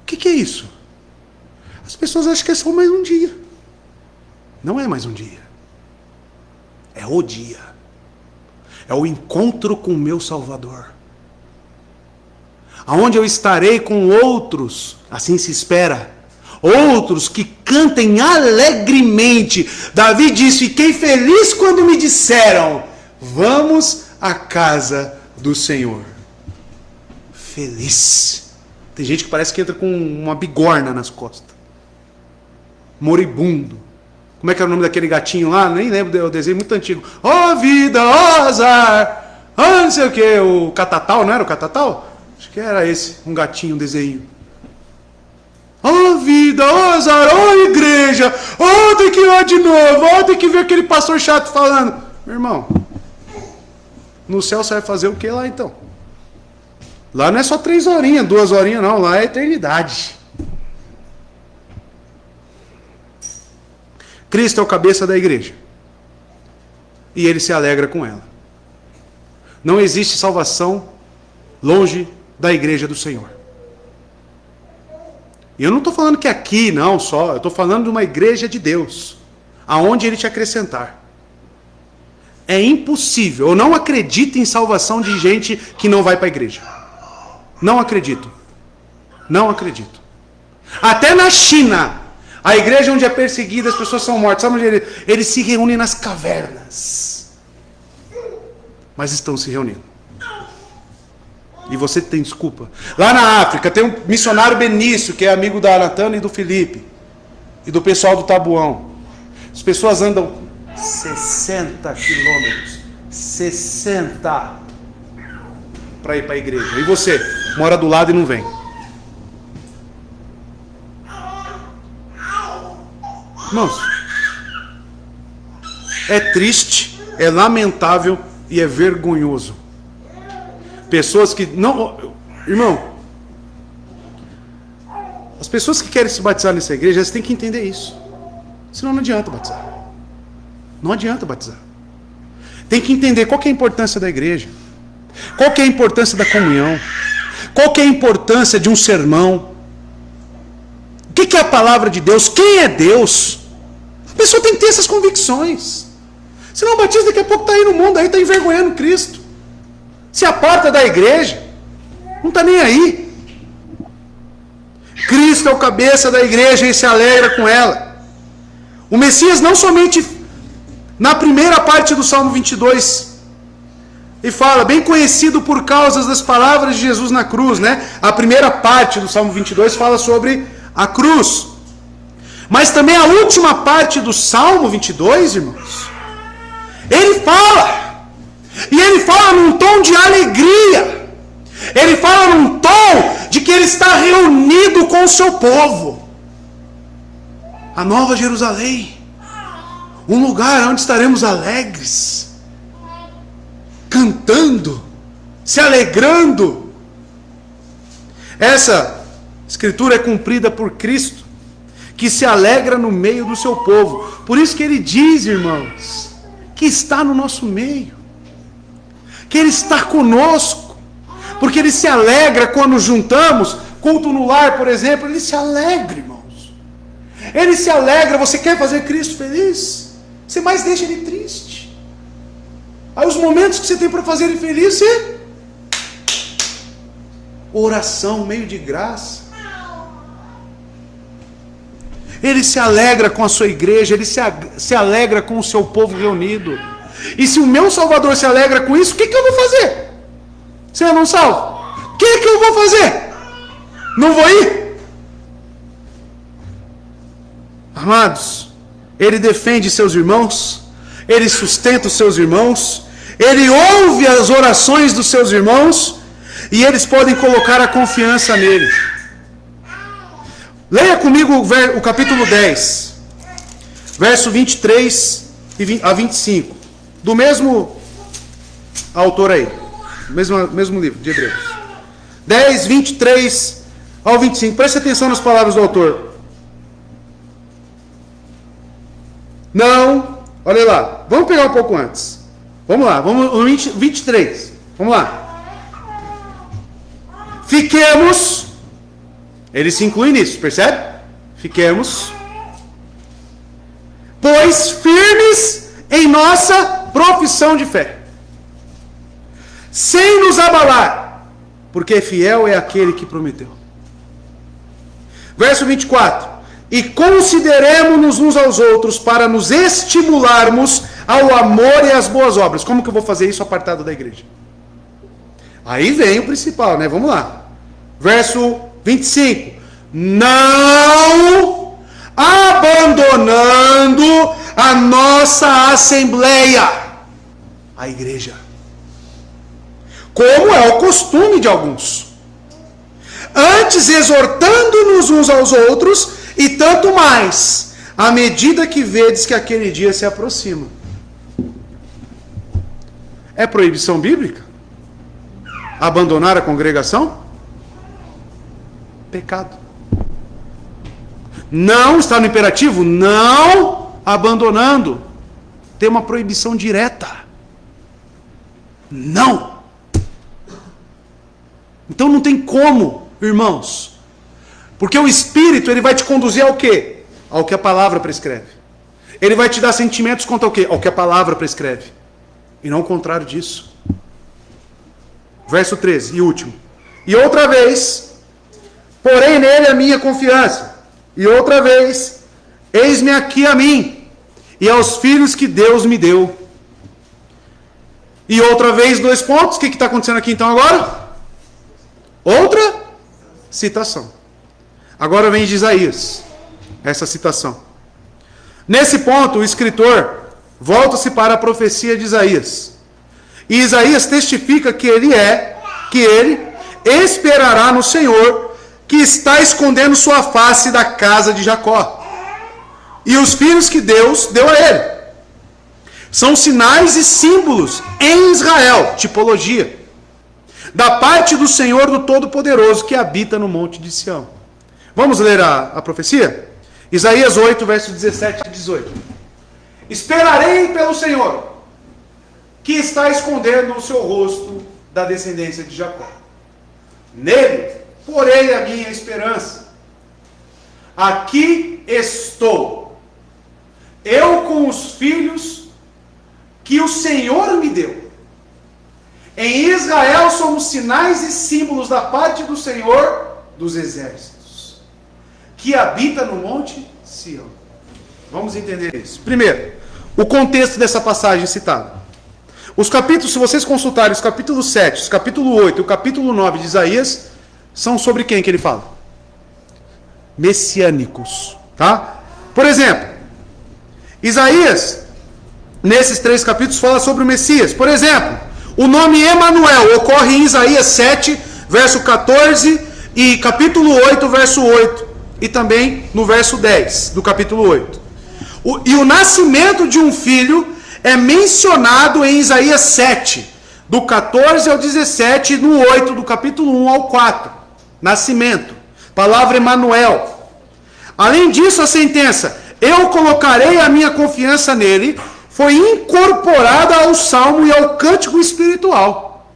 O que é isso? As pessoas acham que é só mais um dia. Não é mais um dia. É o dia. É o encontro com o meu Salvador. Aonde eu estarei com outros, assim se espera, outros que cantem alegremente. Davi diz: fiquei feliz quando me disseram, vamos à casa do Senhor. Feliz. Tem gente que parece que entra com uma bigorna nas costas. Moribundo. Como é que era o nome daquele gatinho lá? Nem lembro, é um desenho muito antigo. Ó vida, ó azar. Ó não sei o que, o Catatal, não era o Catatal? Acho que era esse, um gatinho, um desenho. Ó vida, ó azar, ó igreja. Ó tem que ir lá de novo, ó tem que ver aquele pastor chato falando. Meu irmão, no céu você vai fazer o que lá então? Lá não é só 3 horinhas, 2 horinhas não, lá é eternidade. Cristo é o cabeça da igreja. E ele se alegra com ela. Não existe salvação longe da igreja do Senhor. E eu não estou falando que aqui, não, só. Eu estou falando de uma igreja de Deus. Aonde ele te acrescentar. É impossível. Eu não acredito em salvação de gente que não vai para a igreja. Não acredito. Não acredito. Até na China... A igreja onde é perseguida, as pessoas são mortas. Sabe onde eles se reúnem nas cavernas. Mas estão se reunindo. E você tem desculpa. Lá na África tem um missionário Benício, que é amigo da Natana e do Felipe. E do pessoal do Tabuão. As pessoas andam 60 quilômetros. 60 para ir para a igreja. E você mora do lado e não vem. Irmãos, é triste, é lamentável e é vergonhoso. Pessoas que não... Irmão, as pessoas que querem se batizar nessa igreja, elas têm que entender isso. Senão não adianta batizar. Não adianta batizar. Tem que entender qual que é a importância da igreja. Qual que é a importância da comunhão. Qual que é a importância de um sermão. O que é a palavra de Deus? Quem é Deus? A pessoa tem que ter essas convicções. Se não batiza, daqui a pouco está aí no mundo, aí está envergonhando Cristo. Se aparta da igreja, não está nem aí. Cristo é o cabeça da igreja e se alegra com ela. O Messias não somente na primeira parte do Salmo 22, e fala, bem conhecido por causa das palavras de Jesus na cruz, né? A primeira parte do Salmo 22 fala sobre a cruz. Mas também a última parte do Salmo 22, irmãos, ele fala, e ele fala num tom de alegria, ele fala num tom de que ele está reunido com o seu povo, a Nova Jerusalém, um lugar onde estaremos alegres, cantando, se alegrando. Essa escritura é cumprida por Cristo, que se alegra no meio do seu povo. Por isso que ele diz, irmãos, que está no nosso meio, que ele está conosco, porque ele se alegra quando juntamos, culto no lar, por exemplo, ele se alegra, irmãos. Ele se alegra. Você quer fazer Cristo feliz? Você mais deixa ele triste. Aí os momentos que você tem para fazer ele feliz, você... oração, meio de graça. Ele se alegra com a sua igreja, ele se alegra com o seu povo reunido. E se o meu Salvador se alegra com isso, o que eu vou fazer? Se eu não salvo, o que eu vou fazer? Não vou ir? Amados, ele defende seus irmãos, ele sustenta os seus irmãos, ele ouve as orações dos seus irmãos, e eles podem colocar a confiança nele. Leia comigo o capítulo 10, verso 23 a 25, do mesmo autor aí, mesmo livro de Hebreus. 10, 23 ao 25. Preste atenção nas palavras do autor. Não, olha lá, vamos pegar um pouco antes. Vamos lá, vamos no 23. Vamos lá. Fiquemos, ele se inclui nisso, percebe? Fiquemos, pois firmes em nossa profissão de fé, sem nos abalar, porque fiel é aquele que prometeu. Verso 24. E consideremos-nos uns aos outros para nos estimularmos ao amor e às boas obras. Como que eu vou fazer isso apartado da igreja? Aí vem o principal, né? Vamos lá. Verso 25. Não abandonando a nossa assembleia, a igreja, como é o costume de alguns. Antes exortando-nos uns aos outros, e tanto mais, à medida que vedes que aquele dia se aproxima. É proibição bíblica? Abandonar a congregação? Pecado. Não está no imperativo? Não abandonando. Tem uma proibição direta. Não. Então não tem como, irmãos. Porque o Espírito, ele vai te conduzir ao quê? Ao que a palavra prescreve. Ele vai te dar sentimentos quanto ao quê? Ao que a palavra prescreve. E não o contrário disso. Verso 13, e último. E outra vez, porém nele a minha confiança. E outra vez, eis-me aqui a mim, e aos filhos que Deus me deu. E outra vez, 2 pontos. O que está acontecendo aqui então agora? Outra citação. Agora vem de Isaías, essa citação. Nesse ponto, o escritor volta-se para a profecia de Isaías. E Isaías testifica que ele esperará no Senhor, que está escondendo sua face da casa de Jacó. E os filhos que Deus deu a ele. São sinais e símbolos em Israel, tipologia, da parte do Senhor do Todo-Poderoso, que habita no monte de Sião. Vamos ler a profecia? Isaías 8, versos 17 e 18. Esperarei pelo Senhor, que está escondendo o seu rosto da descendência de Jacó. Nele porei a minha esperança. Aqui estou, eu com os filhos que o Senhor me deu. Em Israel somos sinais e símbolos da parte do Senhor dos exércitos, que habita no monte Sião. Vamos entender isso. Primeiro, o contexto dessa passagem citada. Os capítulos, se vocês consultarem os capítulos 7, os capítulo 8 e o capítulo 9 de Isaías, são sobre quem que ele fala? Messiânicos. Tá? Por exemplo, Isaías, nesses 3 capítulos, fala sobre o Messias. Por exemplo, o nome Emanuel ocorre em Isaías 7, verso 14, e capítulo 8, verso 8, e também no verso 10 do capítulo 8. E o nascimento de um filho é mencionado em Isaías 7, do 14 ao 17, e no 8, do capítulo 1 ao 4. Nascimento. Palavra Emanuel. Além disso, a sentença, eu colocarei a minha confiança nele, foi incorporada ao salmo e ao cântico espiritual.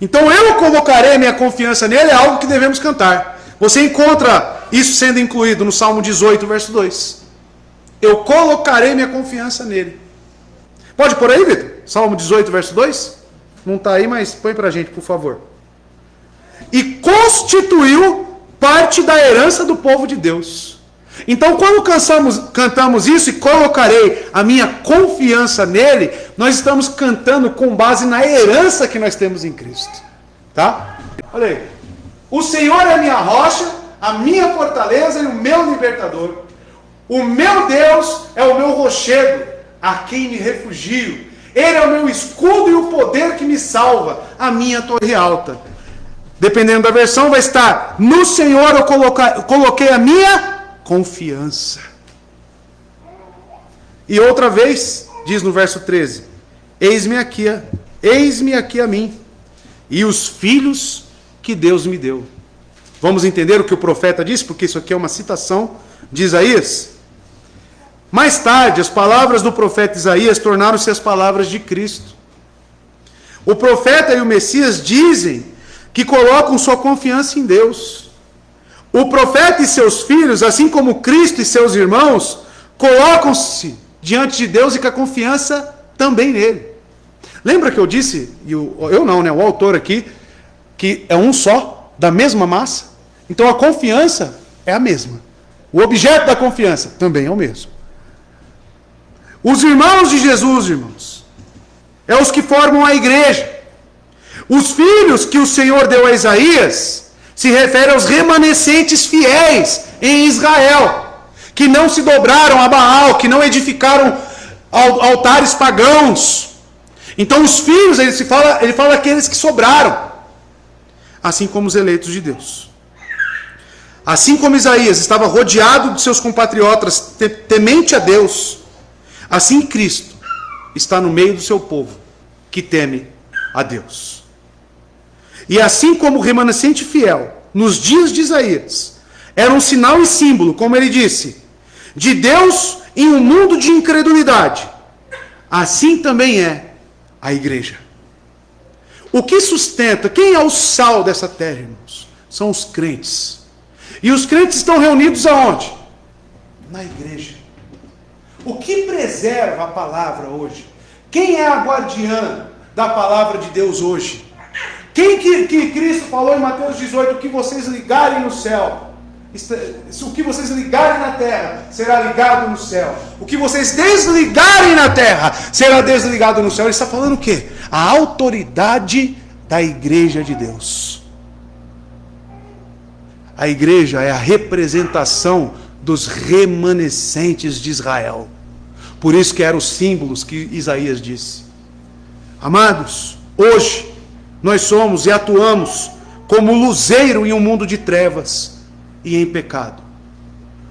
Então, eu colocarei a minha confiança nele, é algo que devemos cantar. Você encontra isso sendo incluído no Salmo 18, verso 2. Eu colocarei minha confiança nele. Pode pôr aí, Vitor? Salmo 18, verso 2? Não está aí, mas põe para a gente, por favor. E constituiu parte da herança do povo de Deus. Então, quando cantamos isso, e colocarei a minha confiança nele, nós estamos cantando com base na herança que nós temos em Cristo. Tá? Olha aí. O Senhor é a minha rocha, a minha fortaleza e o meu libertador. O meu Deus é o meu rochedo, a quem me refugio. Ele é o meu escudo e o poder que me salva, a minha torre alta. Dependendo da versão, vai estar: no Senhor eu coloquei a minha confiança. E outra vez, diz no verso 13: eis-me aqui a mim, e os filhos que Deus me deu. Vamos entender o que o profeta disse, porque isso aqui é uma citação de Isaías. Mais tarde, as palavras do profeta Isaías tornaram-se as palavras de Cristo. O profeta e o Messias dizem que colocam sua confiança em Deus. O profeta e seus filhos, assim como Cristo e seus irmãos, colocam-se diante de Deus e com a confiança também nele. Lembra que eu disse, o autor aqui, que é um só, da mesma massa? Então a confiança é a mesma. O objeto da confiança também é o mesmo. Os irmãos de Jesus, irmãos, é os que formam a igreja. Os filhos que o Senhor deu a Isaías se refere aos remanescentes fiéis em Israel, que não se dobraram a Baal, que não edificaram altares pagãos. Então os filhos, ele fala aqueles que sobraram, assim como os eleitos de Deus. Assim como Isaías estava rodeado de seus compatriotas temente a Deus, assim Cristo está no meio do seu povo que teme a Deus. E assim como o remanescente fiel, nos dias de Isaías, era um sinal e símbolo, como ele disse, de Deus em um mundo de incredulidade, assim também é a igreja. O que sustenta, quem é o sal dessa terra, irmãos? São os crentes. E os crentes estão reunidos aonde? Na igreja. O que preserva a palavra hoje? Quem é a guardiã da palavra de Deus hoje? Quem que Cristo falou em Mateus 18, o que vocês ligarem no céu, o que vocês ligarem na terra, será ligado no céu. O que vocês desligarem na terra, será desligado no céu. Ele está falando o quê? A autoridade da igreja de Deus. A igreja é a representação dos remanescentes de Israel. Por isso que eram os símbolos que Isaías disse. Amados, hoje nós somos e atuamos como luzeiro em um mundo de trevas e em pecado.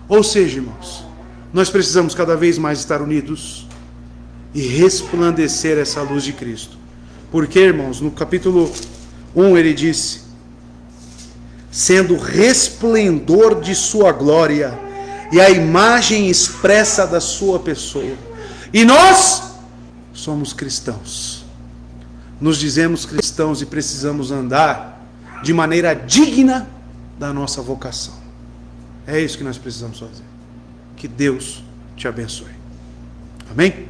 Ou seja, irmãos, nós precisamos cada vez mais estar unidos e resplandecer essa luz de Cristo. Porque, irmãos, no capítulo 1 ele disse: sendo resplendor de sua glória e a imagem expressa da sua pessoa. E nós somos cristãos. Nos dizemos cristãos e precisamos andar de maneira digna da nossa vocação. É isso que nós precisamos fazer. Que Deus te abençoe. Amém?